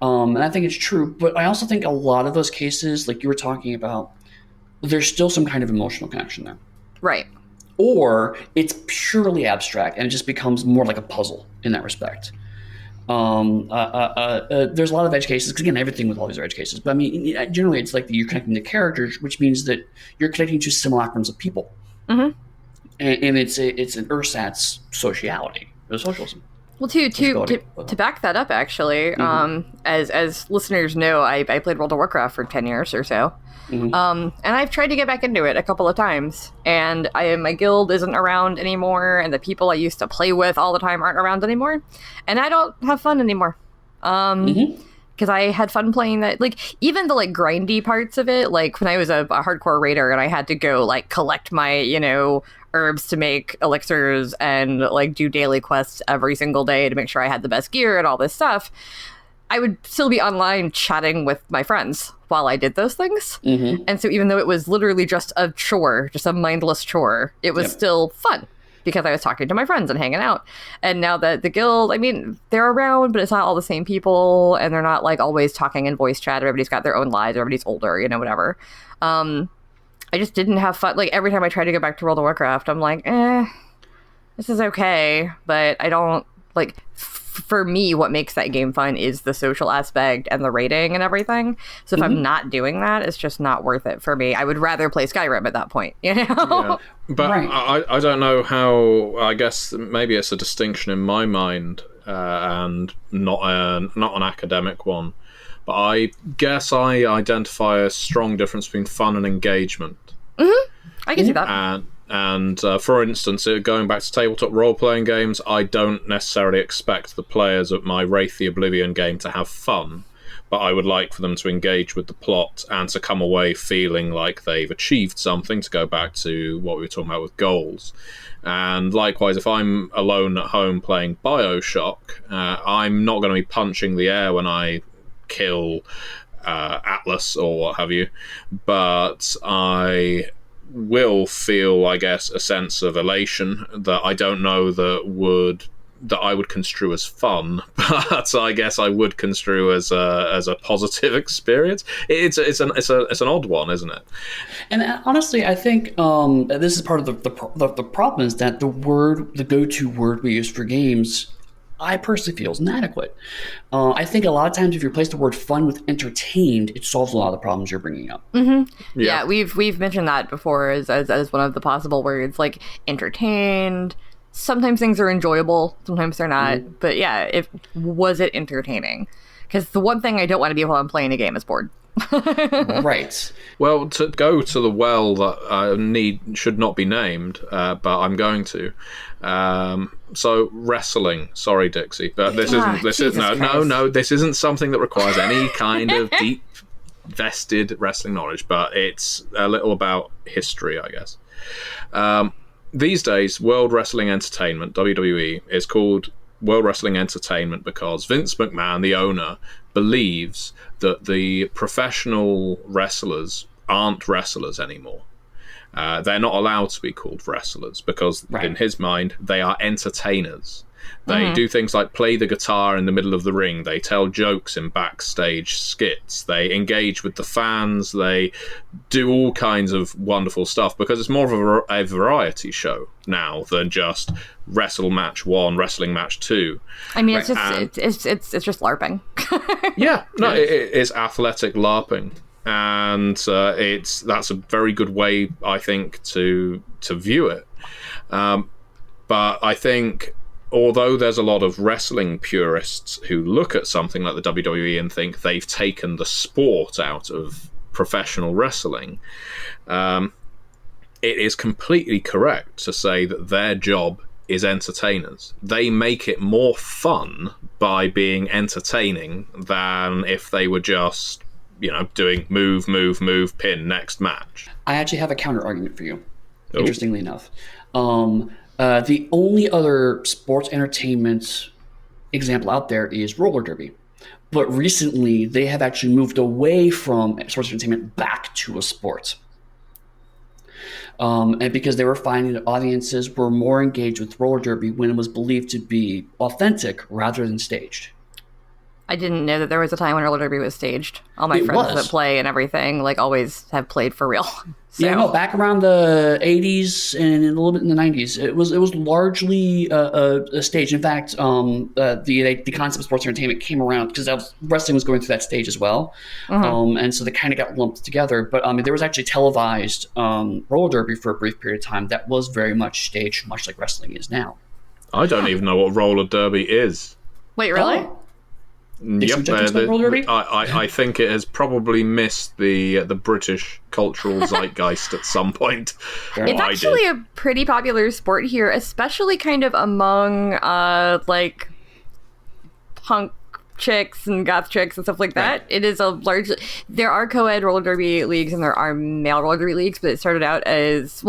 And I think it's true, but I also think a lot of those cases, like you were talking about, there's still some kind of emotional connection there. Right. Or it's purely abstract and it just becomes more like a puzzle in that respect. There's a lot of edge cases, because again, everything with all these are edge cases, but I mean, generally it's like you're connecting to characters, which means that you're connecting to simulacrums of people. And it's an ersatz sociality, or socialism. Well, to back that up, actually, as listeners know, I played World of Warcraft for 10 years or so. And I've tried to get back into it a couple of times, and my guild isn't around anymore, and the people I used to play with all the time aren't around anymore, and I don't have fun anymore. Because I had fun playing that, like, even the, like, grindy parts of it, like, when I was a hardcore raider and I had to go, like, collect my, herbs to make elixirs and, like, do daily quests every single day to make sure I had the best gear and all this stuff, I would still be online chatting with my friends while I did those things. And so even though it was literally just a chore, just a mindless chore, it was still fun, because I was talking to my friends and hanging out. And now that the guild, I mean, they're around, but it's not all the same people, and they're not, like, always talking in voice chat. Everybody's got their own lives. Everybody's older, whatever. I just didn't have fun. Like, every time I try to go back to World of Warcraft, I'm like, this is okay, but I don't, like, for me, what makes that game fun is the social aspect and the rating and everything. So if I'm not doing that, it's just not worth it for me. I would rather play Skyrim at that point, Yeah. But I don't know how. I guess maybe it's a distinction in my mind, and not an academic one. But I guess I identify a strong difference between fun and engagement. I can see that. And for instance, going back to tabletop role-playing games, I don't necessarily expect the players of my Wraith the Oblivion game to have fun, but I would like for them to engage with the plot and to come away feeling like they've achieved something, to go back to what we were talking about with goals. And likewise, if I'm alone at home playing BioShock, I'm not going to be punching the air when I kill Atlas or what have you, but I will feel, I guess, a sense of elation that I don't know that I would construe as fun, but I guess I would construe as a positive experience. It's an odd one, isn't it? And honestly, I think this is part of the problem, is that the go-to word we use for games, I personally feel, is inadequate. I think a lot of times if you replace the word fun with entertained, it solves a lot of the problems you're bringing up. Yeah, we've mentioned that before as one of the possible words, like entertained. Sometimes things are enjoyable, sometimes they're not. But yeah, was it entertaining? Because the one thing I don't want to be while I'm playing a game is bored. Right. Well, to go to the well that should not be named, but I'm going to. So wrestling. Sorry, Dixie, but this isn't something that requires any kind of deep vested wrestling knowledge, but it's a little about history, I guess. These days, World Wrestling Entertainment, WWE, is called World Wrestling Entertainment because Vince McMahon, the owner, believes that the professional wrestlers aren't wrestlers anymore. They're not allowed to be called wrestlers because, in his mind, they are entertainers. They do things like play the guitar in the middle of the ring. They tell jokes in backstage skits. They engage with the fans. They do all kinds of wonderful stuff because it's more of a variety show now than just wrestle match 1, wrestling match 2. I mean, it's just LARPing. It's athletic LARPing, and that's a very good way, I think, to view it. But I think, although there's a lot of wrestling purists who look at something like the WWE and think they've taken the sport out of professional wrestling, it is completely correct to say that their job is entertainers. They make it more fun by being entertaining than if they were just, doing move, move, move, pin, next match. I actually have a counter argument for you, interestingly enough. The only other sports entertainment example out there is roller derby. But recently, they have actually moved away from sports entertainment back to a sport. And because they were finding that audiences were more engaged with roller derby when it was believed to be authentic rather than staged. I didn't know that there was a time when roller derby was staged. All my friends that play and everything, always have played for real. So. Yeah, no, back around the 80s and a little bit in the 90s, it was largely a stage. In fact, the concept of sports entertainment came around because wrestling was going through that stage as well. And so they kind of got lumped together. But there was actually televised roller derby for a brief period of time that was very much staged, much like wrestling is now. I don't even know what roller derby is. Wait, really? Oh. Yep, I think it has probably missed the British cultural zeitgeist at some point. It's actually a pretty popular sport here, especially kind of among punk chicks and goth chicks and stuff like that. Right. It is there are co-ed roller derby leagues and there are male roller derby leagues, but it started out as,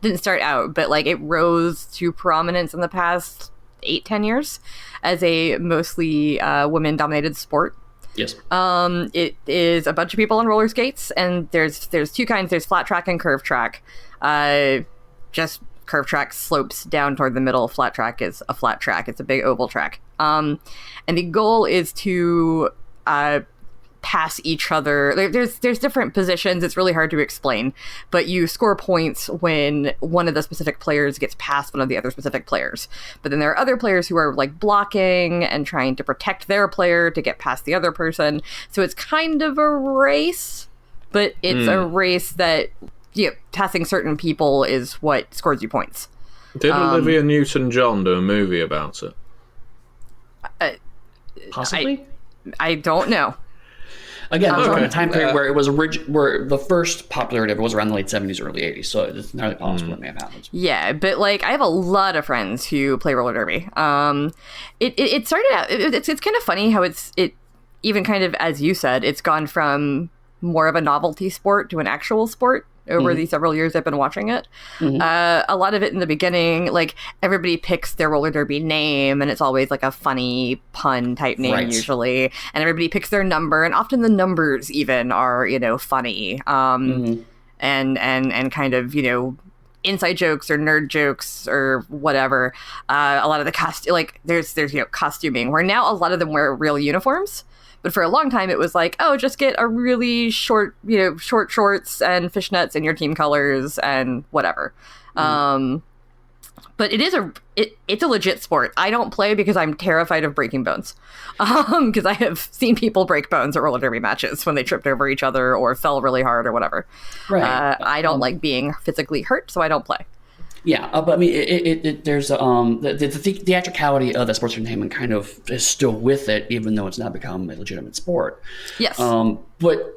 didn't start out, but it rose to prominence in the past 8-10 years as a mostly women-dominated sport. Yes. It is a bunch of people on roller skates, and there's two kinds. There's flat track and curve track. Just curve track slopes down toward the middle. Flat track is a flat track. It's a big oval track. And the goal is to pass each other. There's different positions. It's really hard to explain, but you score points when one of the specific players gets past one of the other specific players. But then there are other players who are blocking and trying to protect their player to get past the other person. So it's kind of a race, but it's a race that passing certain people is what scores you points. Did Olivia Newton-John do a movie about it? Possibly. I don't know. Again, it was around a time period where it was where the first popularity of it was around the late 70s, early 80s, so it's entirely possible it may have happened. Yeah, but I have a lot of friends who play roller derby. It started out, it's kind of funny how it even kind of, as you said, it's gone from more of a novelty sport to an actual sport over the several years I've been watching it. A lot of it in the beginning, everybody picks their roller derby name, and it's always a funny pun type name usually, and everybody picks their number, and often the numbers even are funny, and kind of inside jokes or nerd jokes or whatever. A lot of the there's costuming where now a lot of them wear real uniforms. But for a long time, it was just get a really short shorts and fishnets in your team colors and whatever. But it's a legit sport. I don't play because I'm terrified of breaking bones. Because I have seen people break bones at roller derby matches when they tripped over each other or fell really hard or whatever. Right. I don't like being physically hurt, so I don't play. Yeah, but I mean, there's the theatricality of the sports entertainment kind of is still with it, even though it's now become a legitimate sport. Yes. But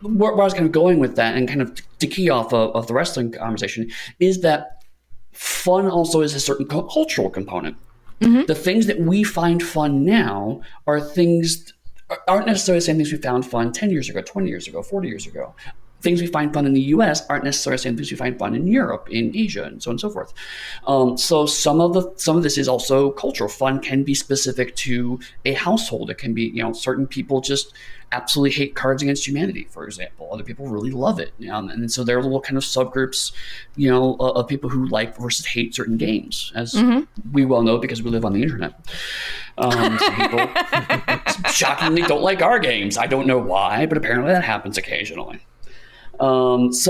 where I was kind of going with that, and kind of to key off of the wrestling conversation, is that fun also is a certain cultural component. The things that we find fun now aren't necessarily the same things we found fun 10 years ago, 20 years ago, 40 years ago. things we find fun in the U.S. aren't necessarily the same things we find fun in Europe, in Asia, and so on and so forth. So some of this is also cultural. Fun can be specific to a household. It can be, certain people just absolutely hate Cards Against Humanity, for example. Other people really love it, and so there are little kind of subgroups, of people who like versus hate certain games, as we well know because we live on the internet. Some people shockingly don't like our games. I don't know why, but apparently that happens occasionally. That's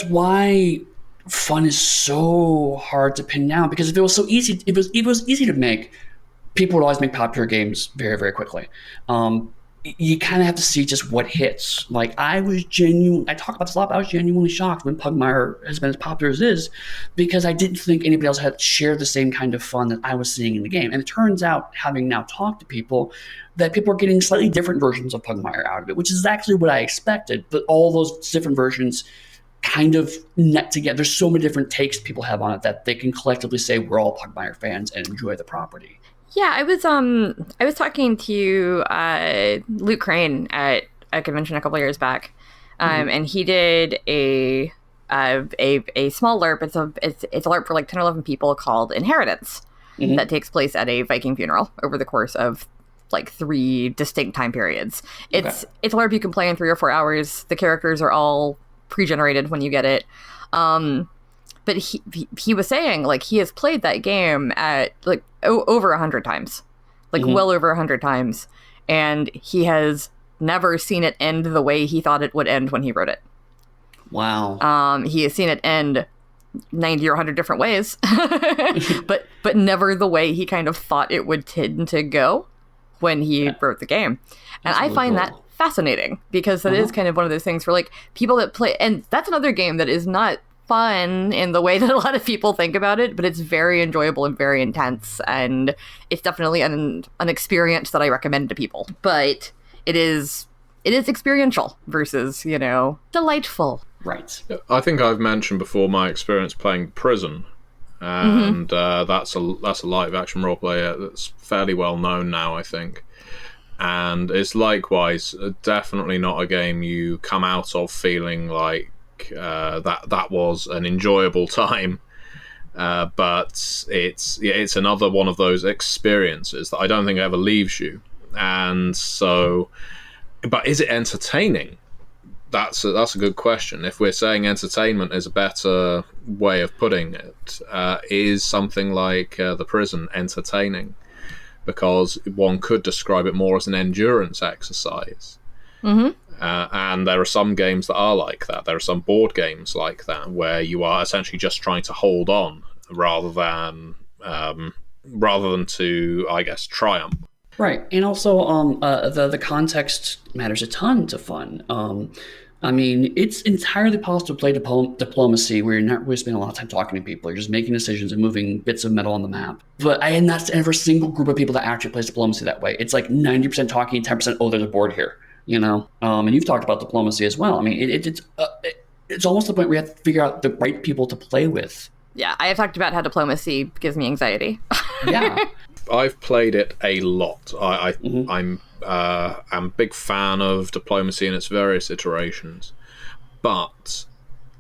why fun is so hard to pin down, because if it was so easy, if it was easy to make, people would always make popular games very, very quickly. You kind of have to see just what hits. Like I talk about this a lot, but I was genuinely shocked when Pugmire has been as popular as it is, because I didn't think anybody else had shared the same kind of fun that I was seeing in the game. And it turns out, having now talked to people, that people are getting slightly different versions of Pugmire out of it, which is actually what I expected. But all those different versions kind of net together. There's so many different takes people have on it that they can collectively say we're all Pugmire fans and enjoy the property. Yeah, I was talking to Luke Crane at a convention a couple of years back, and he did a small LARP. It's a LARP for like 10 or 11 people called Inheritance that takes place at a Viking funeral over the course of like 3 distinct time periods. It's a LARP you can play in 3 or 4 hours. The characters are all pre-generated when you get it. But he was saying, like, he has played that game at, like, over 100 times. Like, well over 100 times. And he has never seen it end the way he thought it would end when he wrote it. Wow. He has seen it end 90 or 100 different ways. but never the way he kind of thought it would tend to go when he wrote the game. And I find that fascinating, because that is kind of one of those things where, like, people that play... And that's another game that is not fun in the way that a lot of people think about it, but it's very enjoyable and very intense, and it's definitely an experience that I recommend to people. But it is experiential versus, delightful. Right. I think I've mentioned before my experience playing Prison, and that's a live action role player that's fairly well known now, I think. And it's likewise definitely not a game you come out of feeling like that was an enjoyable time, but it's another one of those experiences that I don't think ever leaves you. And so, but is it entertaining? That's a good question. If we're saying entertainment is a better way of putting it, is something like The Prison entertaining? Because one could describe it more as an endurance exercise. And there are some games that are like that. There are some board games like that where you are essentially just trying to hold on rather than to, I guess, triumph. Right, and also the context matters a ton to fun. It's entirely possible to play diplomacy where you're not really spending a lot of time talking to people. You're just making decisions and moving bits of metal on the map. But I am not ever a single group of people that actually plays diplomacy that way. It's like 90% talking, 10%, oh, there's a board here. And you've talked about diplomacy as well. I mean, it's almost the point where you have to figure out the right people to play with. Yeah, I have talked about how diplomacy gives me anxiety. Yeah. I've played it a lot. I'm a big fan of diplomacy in its various iterations. But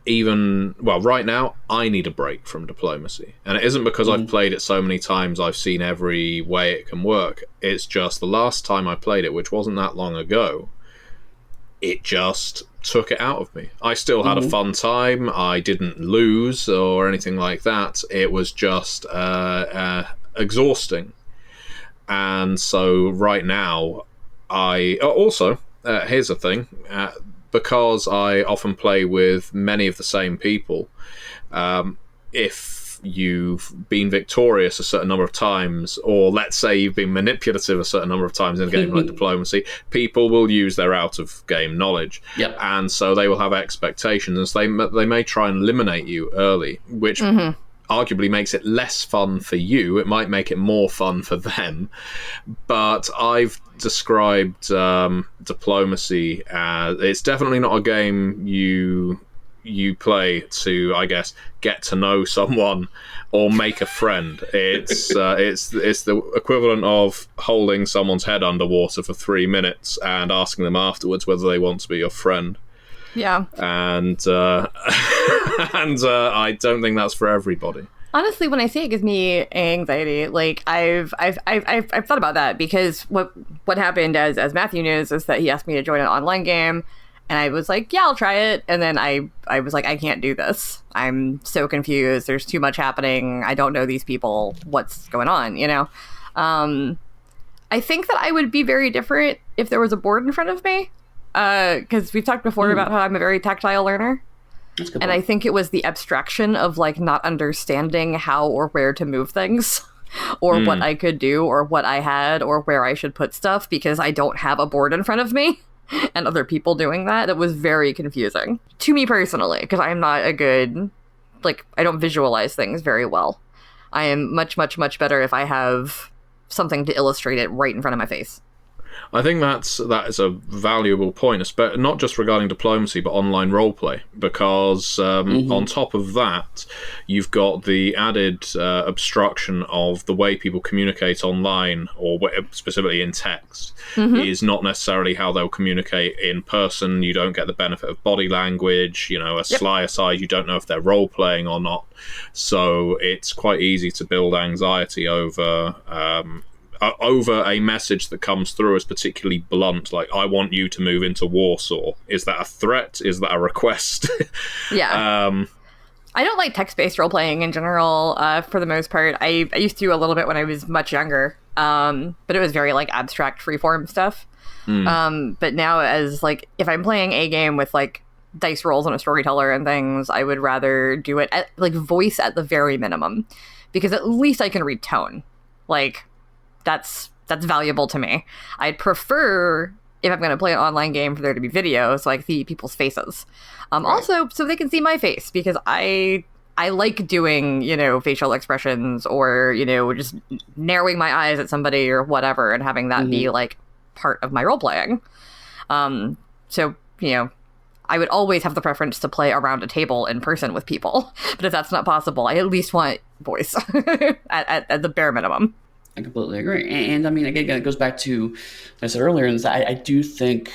right now, I need a break from diplomacy. And it isn't because I've played it so many times I've seen every way it can work. It's just the last time I played it, which wasn't that long ago, it just took it out of me. I still had a fun time. I didn't lose or anything like that. It was just exhausting. And so right now, here's the thing, because I often play with many of the same people, if you've been victorious a certain number of times, or let's say you've been manipulative a certain number of times in a game like diplomacy, people will use their out-of-game knowledge. Yep. And so they will have expectations, and so they may try and eliminate you early, which arguably makes it less fun for you. It might make it more fun for them. But I've described diplomacy as, it's definitely not a game you you play to, I guess, get to know someone or make a friend. It's the equivalent of holding someone's head underwater for 3 minutes and asking them afterwards whether they want to be your friend. Yeah. And I don't think that's for everybody. Honestly, when I say it gives me anxiety, like I've thought about that, because what happened, as Matthew knows, is that he asked me to join an online game, and I was like, yeah, I'll try it. And then I was like, I can't do this. I'm so confused. There's too much happening. I don't know these people. What's going on? You know? I think that I would be very different if there was a board in front of me. Because we've talked before about how I'm a very tactile learner. That's a good And point. I think it was the abstraction of like not understanding how or where to move things or what I could do or what I had or where I should put stuff, because I don't have a board in front of me and other people doing that. It was very confusing to me personally, because I'm not a good, like, I don't visualize things very well. I am much, much, much better if I have something to illustrate it right in front of my face. I think that is a valuable point, not just regarding diplomacy, but online roleplay, because on top of that, you've got the added obstruction of the way people communicate online, or specifically in text, is not necessarily how they'll communicate in person. You don't get the benefit of body language, a sly aside, you don't know if they're role-playing or not. So it's quite easy to build anxiety over a message that comes through as particularly blunt, like, I want you to move into Warsaw. Is that a threat? Is that a request? Yeah. I don't like text-based role-playing in general, for the most part. I used to a little bit when I was much younger, but it was very, like, abstract freeform stuff. But now, as, like, if I'm playing a game with, like, dice rolls and a storyteller and things, I would rather do it at, like, voice at the very minimum, because at least I can read tone. Like, that's valuable to me. I'd prefer, if I'm going to play an online game, for there to be video, so I can see people's faces. Also, so they can see my face, because I like doing, facial expressions, or, just narrowing my eyes at somebody or whatever, and having that be, like, part of my role-playing. So, I would always have the preference to play around a table in person with people. But if that's not possible, I at least want voice at the bare minimum. I completely agree. And I mean, again, it goes back to what I said earlier, is that I do think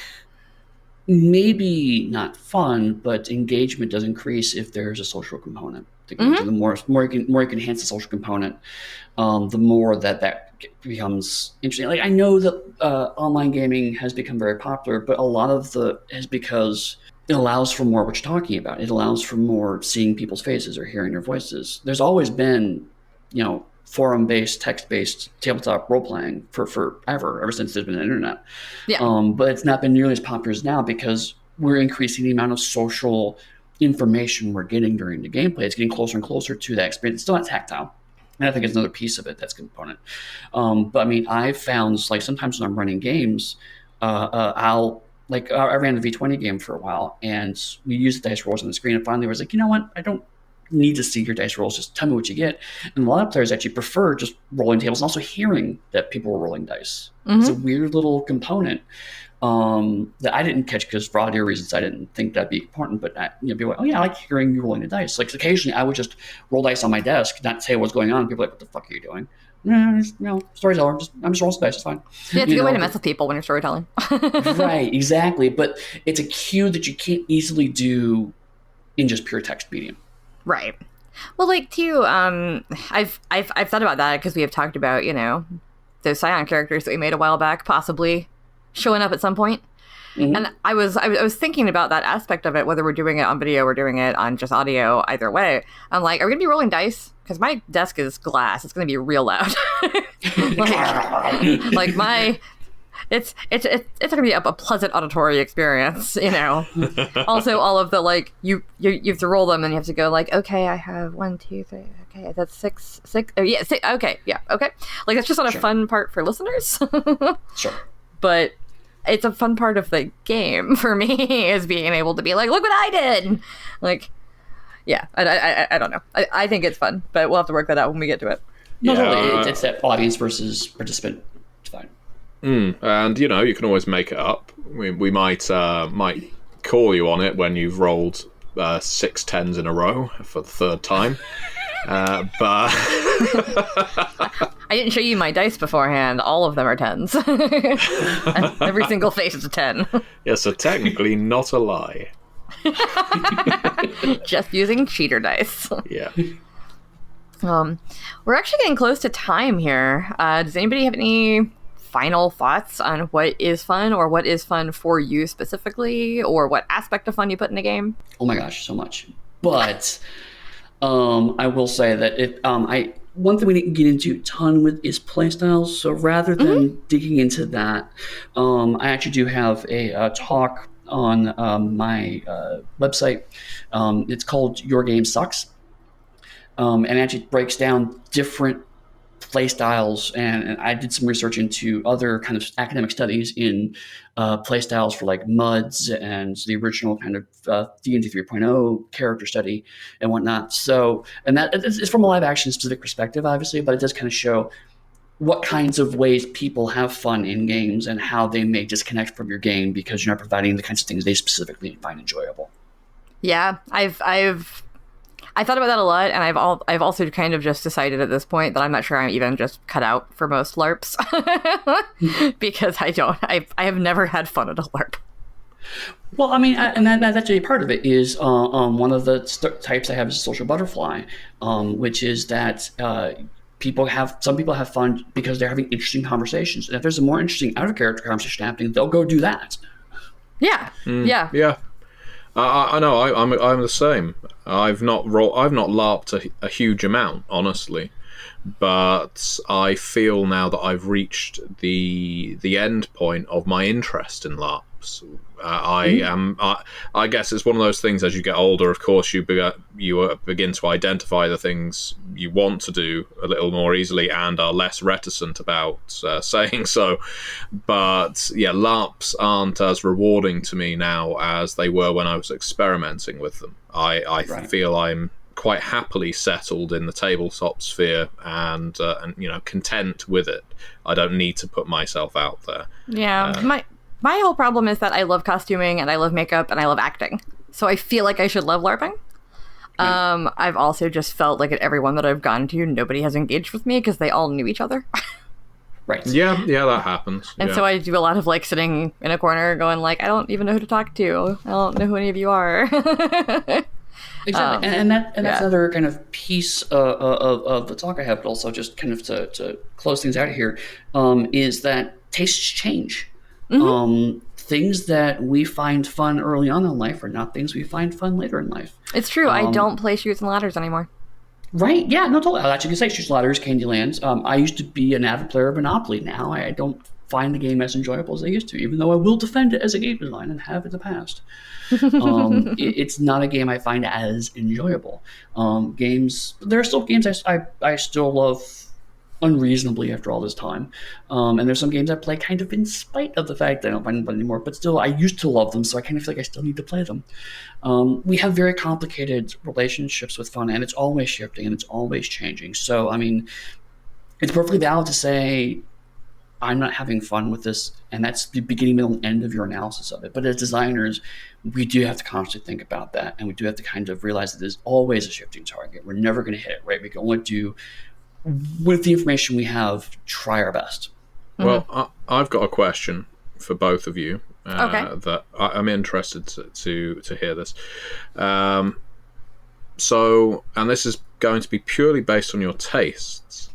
maybe not fun, but engagement does increase if there's a social component. The more you can enhance the social component, the more that becomes interesting. Like, I know that online gaming has become very popular, but a lot of is because it allows for more what you're talking about. It allows for more seeing people's faces or hearing their voices. There's always been, forum-based, text-based tabletop role-playing for forever, ever since there's been an internet. Yeah. But it's not been nearly as popular as now, because we're increasing the amount of social information we're getting during the gameplay. It's getting closer and closer to that experience. It's still not tactile. And I think it's another piece of it that's a component. But I mean, I've found, like, sometimes when I'm running games, I ran the V20 game for a while, and we used the dice rolls on the screen, and finally I was like, you know what? I don't need to see your dice rolls. Just tell me what you get. And a lot of players actually prefer just rolling tables and also hearing that people were rolling dice. It's a weird little component that I didn't catch, because for audio reasons I didn't think that'd be important. But people are like, oh yeah, I like hearing you rolling the dice. Like, occasionally I would just roll dice on my desk, not say what's going on. People are like, what the fuck are you doing? Storyteller. I'm just rolling some dice. It's fine. Yeah, it's a good way to mess with people when you're storytelling. Right, exactly. But it's a cue that you can't easily do in just pure text medium. Right. Well, like, too, I've thought about that, because we have talked about, those Scion characters that we made a while back possibly showing up at some point. And I was thinking about that aspect of it, whether we're doing it on video or doing it on just audio, either way. I'm like, are we going to be rolling dice? Because my desk is glass. It's going to be real loud. It's going to be a pleasant auditory experience, Also, all of the, like, you have to roll them, and you have to go, like, okay, I have 1, 2, 3, okay, that's six. Oh, yeah, six, okay, yeah, okay. Like, that's just not a fun part for listeners. Sure. But it's a fun part of the game for me, is being able to be like, look what I did! Like, yeah, I don't know. I think it's fun, but we'll have to work that out when we get to it. No, totally. It's that audience versus participant. It's fine. And you can always make it up. We might call you on it when you've rolled 6 10s in a row for the third time. But I didn't show you my dice beforehand. All of them are 10s. Every single face is a 10. yeah, so technically not a lie. Just using cheater dice. Yeah. We're actually getting close to time here. Does anybody have any final thoughts on what is fun, or what is fun for you specifically, or what aspect of fun you put in a game? Oh my gosh, so much. But I will say that one thing we didn't get into a ton with is playstyles. So rather than digging into that, I actually do have a talk on my website. It's called Your Game Sucks. And it actually breaks down different play styles, and I did some research into other kind of academic studies in play styles for like MUDs and the original kind of D&D 3.0 character study and whatnot. So, and that is from a live action specific perspective, obviously, but it does kind of show what kinds of ways people have fun in games and how they may disconnect from your game because you're not providing the kinds of things they specifically find enjoyable. Yeah, I thought about that a lot, and I've also kind of just decided at this point that I'm not sure I'm even just cut out for most LARPs because I have never had fun at a LARP. Well, I mean, and that's actually part of it is one of the types I have is social butterfly, which is that some people have fun because they're having interesting conversations, and if there's a more interesting out of character conversation happening, they'll go do that. Yeah, Yeah. I know. I'm the same. I've not LARPed a huge amount, honestly, but I feel now that I've reached the end point of my interest in LARPs. I guess it's one of those things. As you get older, of course, you begin to identify the things you want to do a little more easily and are less reticent about saying so. But yeah, LARPs aren't as rewarding to me now as they were when I was experimenting with them. I feel I'm quite happily settled in the tabletop sphere and content with it. I don't need to put myself out there. Yeah, my whole problem is that I love costuming and I love makeup and I love acting. So I feel like I should love LARPing. I've also just felt like at everyone that I've gone to, nobody has engaged with me because they all knew each other. Right. Yeah, that happens. And so I do a lot of like sitting in a corner going like, I don't even know who to talk to. I don't know who any of you are. Exactly. And that's another kind of piece of the talk I have, but also just kind of to close things out here, is that tastes change. Things that we find fun early on in life are not things we find fun later in life. It's true. I don't play Chutes and Ladders anymore. Right. Yeah, no, totally. I actually can say Chutes and Ladders, Candylands. I used to be an avid player of Monopoly. Now I don't find the game as enjoyable as I used to, even though I will defend it as a game design and have in the past. It's not a game I find as enjoyable. There are still games I still love unreasonably after all this time. And there's some games I play kind of in spite of the fact that I don't find them fun anymore, but still I used to love them, so I kind of feel like I still need to play them. We have very complicated relationships with fun, and it's always shifting and it's always changing. So, I mean, it's perfectly valid to say, I'm not having fun with this, and that's the beginning, middle, and end of your analysis of it. But as designers, we do have to constantly think about that, and we do have to kind of realize that there's always a shifting target. We're never going to hit it, right? We can only do, with the information we have, try our best. Well, I've got a question for both of you. Okay. That I'm interested to hear this. So, and this is going to be purely based on your tastes.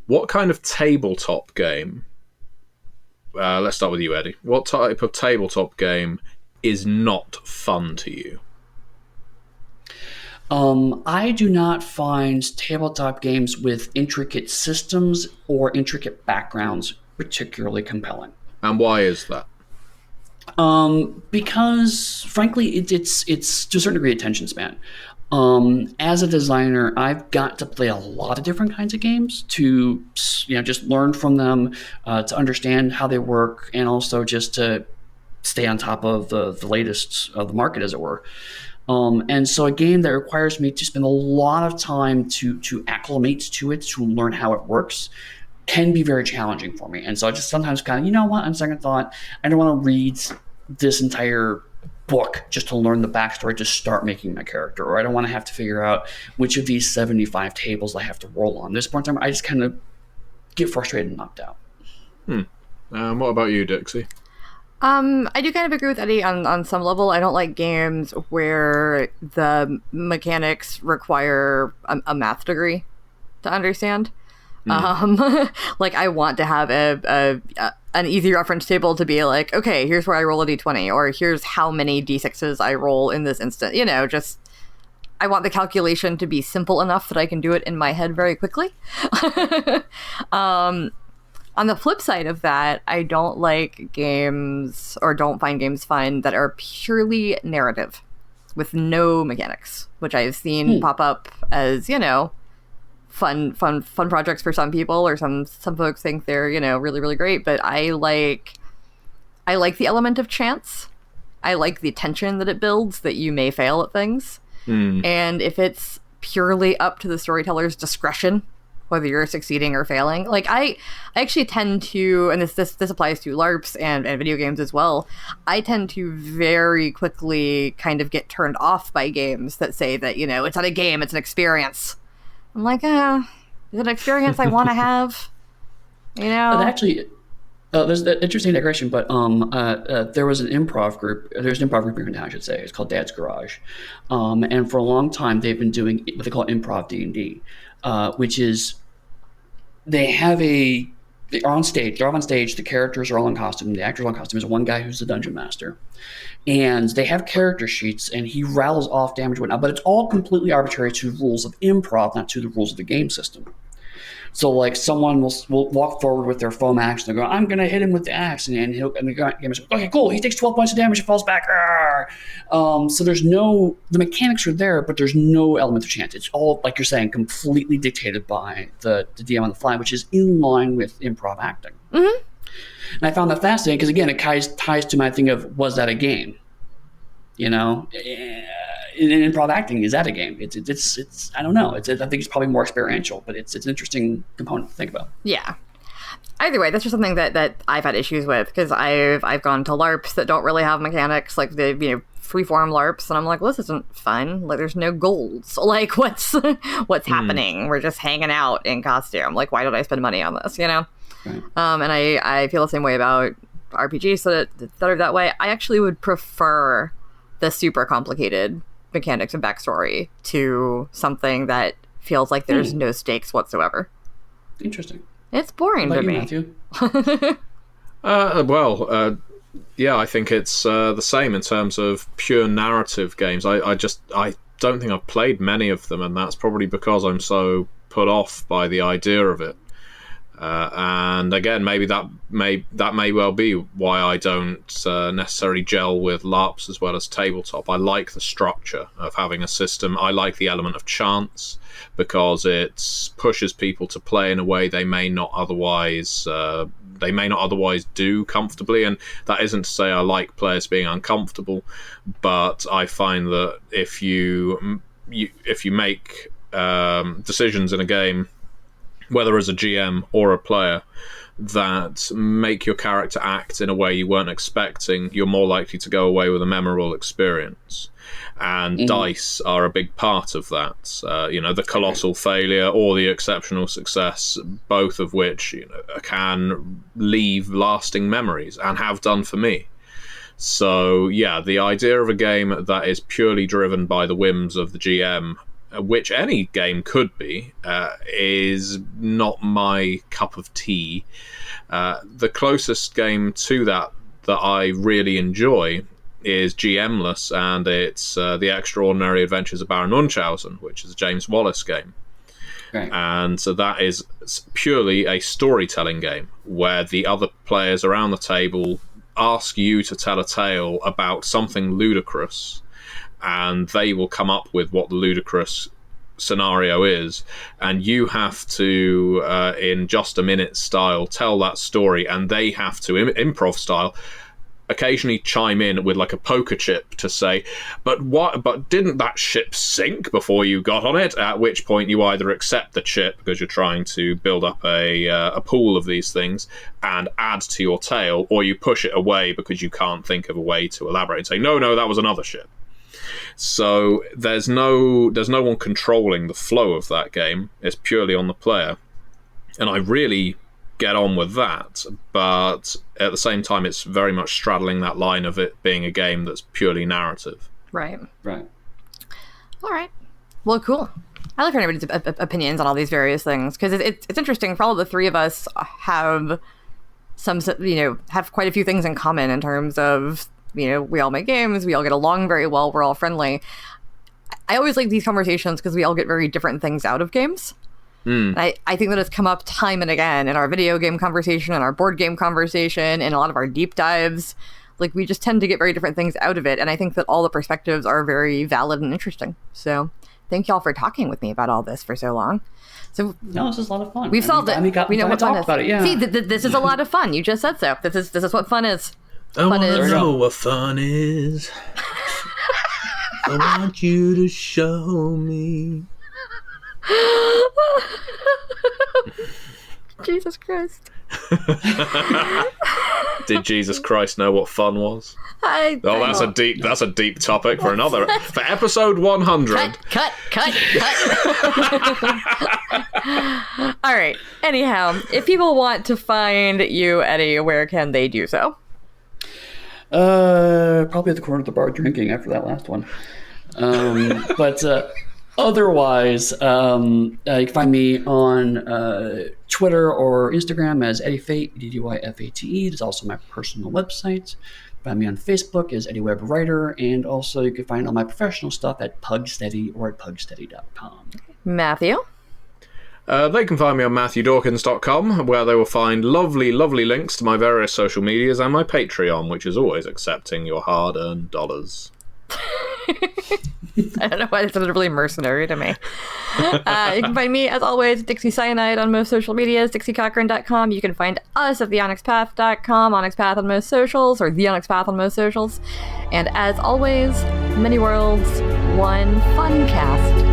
What kind of tabletop game, let's start with you, Eddie. What type of tabletop game is not fun to you? I do not find tabletop games with intricate systems or intricate backgrounds particularly compelling. And why is that? Because, frankly, it's to a certain degree attention span. As a designer, I've got to play a lot of different kinds of games to, just learn from them, to understand how they work, and also just to stay on top of the latest of the market, as it were. And so a game that requires me to spend a lot of time to acclimate to it, to learn how it works, can be very challenging for me. And so I just sometimes kind of, on second thought, I don't want to read this entire book just to learn the backstory to start making my character, or I don't want to have to figure out which of these 75 tables I have to roll on. This point in time, I just kind of get frustrated and knocked out. What about you, Dixie? I do kind of agree with Eddy on some level. I don't like games where the mechanics require a math degree to understand. Like, I want to have an easy reference table to be like, okay, here's where I roll a d20, or here's how many d6s I roll in this instant. You know, just I want the calculation to be simple enough that I can do it in my head very quickly. On the flip side of that, I don't like games, or don't find games fun, that are purely narrative with no mechanics, which I've seen pop up as, you know, fun projects for some people, or some folks think they're, you know, really, really great. But I like the element of chance. I like the tension that it builds, that you may fail at things. And if it's purely up to the storyteller's discretion whether you're succeeding or failing. Like, I actually tend to, and this applies to LARPs and video games as well, I tend to very quickly kind of get turned off by games that say that, you know, it's not a game, it's an experience. I'm like, is it an experience I want to have? You know? And actually, there's that interesting digression, but there was an improv group. There's an improv group here in town, I should say. It's called Dad's Garage, and for a long time they've been doing what they call improv D&D, which is they are on stage. They're all on stage. The characters are all in costume. The actors are all in costume. There's one guy who's the dungeon master, and they have character sheets, and he rattles off damage and whatnot. But it's all completely arbitrary to the rules of improv, not to the rules of the game system. So, like, someone will walk forward with their foam axe, and they'll go, I'm going to hit him with the axe. And the game says, okay, cool, he takes 12 points of damage and falls back. So the mechanics are there, but there's no element of chance. It's all, like you're saying, completely dictated by the DM on the fly, which is in line with improv acting. Mm-hmm. And I found that fascinating because, again, it ties to my thing of, was that a game? You know? In improv acting, is that a game? It's I don't know. I think it's probably more experiential, but it's an interesting component to think about. Yeah. Either way, that's just something that I've had issues with, because I've gone to LARPs that don't really have mechanics, like the freeform LARPs, and I'm like, well, this isn't fun. Like, there's no goals. Like, what's happening? We're just hanging out in costume. Like, why did I spend money on this? You know. Right. And I feel the same way about RPGs that are that way. I actually would prefer the super complicated mechanics and backstory to something that feels like there's no stakes whatsoever. Interesting. It's boring to me. Matthew? Yeah, I think it's the same in terms of pure narrative games. I don't think I've played many of them, and that's probably because I'm so put off by the idea of it. And again, maybe that may well be why I don't necessarily gel with LARPs as well as tabletop. I like the structure of having a system. I like the element of chance because it pushes people to play in a way they may not otherwise do comfortably. And that isn't to say I like players being uncomfortable, but I find that if you make decisions in a game, whether as a GM or a player, that make your character act in a way you weren't expecting, you're more likely to go away with a memorable experience. And dice are a big part of that. The colossal failure or the exceptional success, both of which can leave lasting memories and have done for me. So, yeah, the idea of a game that is purely driven by the whims of the GM, which any game could be, is not my cup of tea. The closest game to that I really enjoy is GM-less, and it's The Extraordinary Adventures of Baron Munchausen, which is a James Wallace game. Right. And so that is purely a storytelling game where the other players around the table ask you to tell a tale about something ludicrous, and they will come up with what the ludicrous scenario is, and you have to, in just a minute style, tell that story, and they have to, improv style, occasionally chime in with like a poker chip to say, but didn't that ship sink before you got on it? At which point you either accept the chip because you're trying to build up a pool of these things and add to your tale, or you push it away because you can't think of a way to elaborate and say, no, that was another ship. So there's no one controlling the flow of that game. It's purely on the player. And I really get on with that, but at the same time it's very much straddling that line of it being a game that's purely narrative. Right. All right. Well, cool. I like everybody's opinions on all these various things, because it's interesting. For all of the three of us have have quite a few things in common in terms of, we all make games, we all get along very well, we're all friendly. I always like these conversations because we all get very different things out of games. And I think that it's come up time and again in our video game conversation, in our board game conversation, in a lot of our deep dives. Like, we just tend to get very different things out of it, and I think that all the perspectives are very valid and interesting. So thank y'all for talking with me about all this for so long. So no, this is a lot of fun. We've solved it. We know what fun is. About it, yeah. See, this is a lot of fun. You just said so. This is what fun is. I want to know what fun is. I want you to show me. Jesus Christ. Did Jesus Christ know what fun was? That's a deep topic for episode 100. Cut. All right. Anyhow, if people want to find you, Eddy, where can they do so? Probably at the corner of the bar drinking after that last one. But otherwise, you can find me on Twitter or Instagram as Eddy Fate, EDDYFATE. It's also my personal website. Find me on Facebook as Eddy Web Writer, and also you can find all my professional stuff at Pugsteady or at pugsteady.com. Matthew? They can find me on MatthewDawkins.com, where they will find lovely, lovely links to my various social medias and my Patreon, which is always accepting your hard-earned dollars. I don't know why it sounded really mercenary to me. You can find me, as always, Dixie Cyanide on most social medias, DixieCochran.com. You can find us at theonyxpath.com, Onyx Path on most socials, or the Onyx Path on most socials. And as always, many worlds, one fun cast.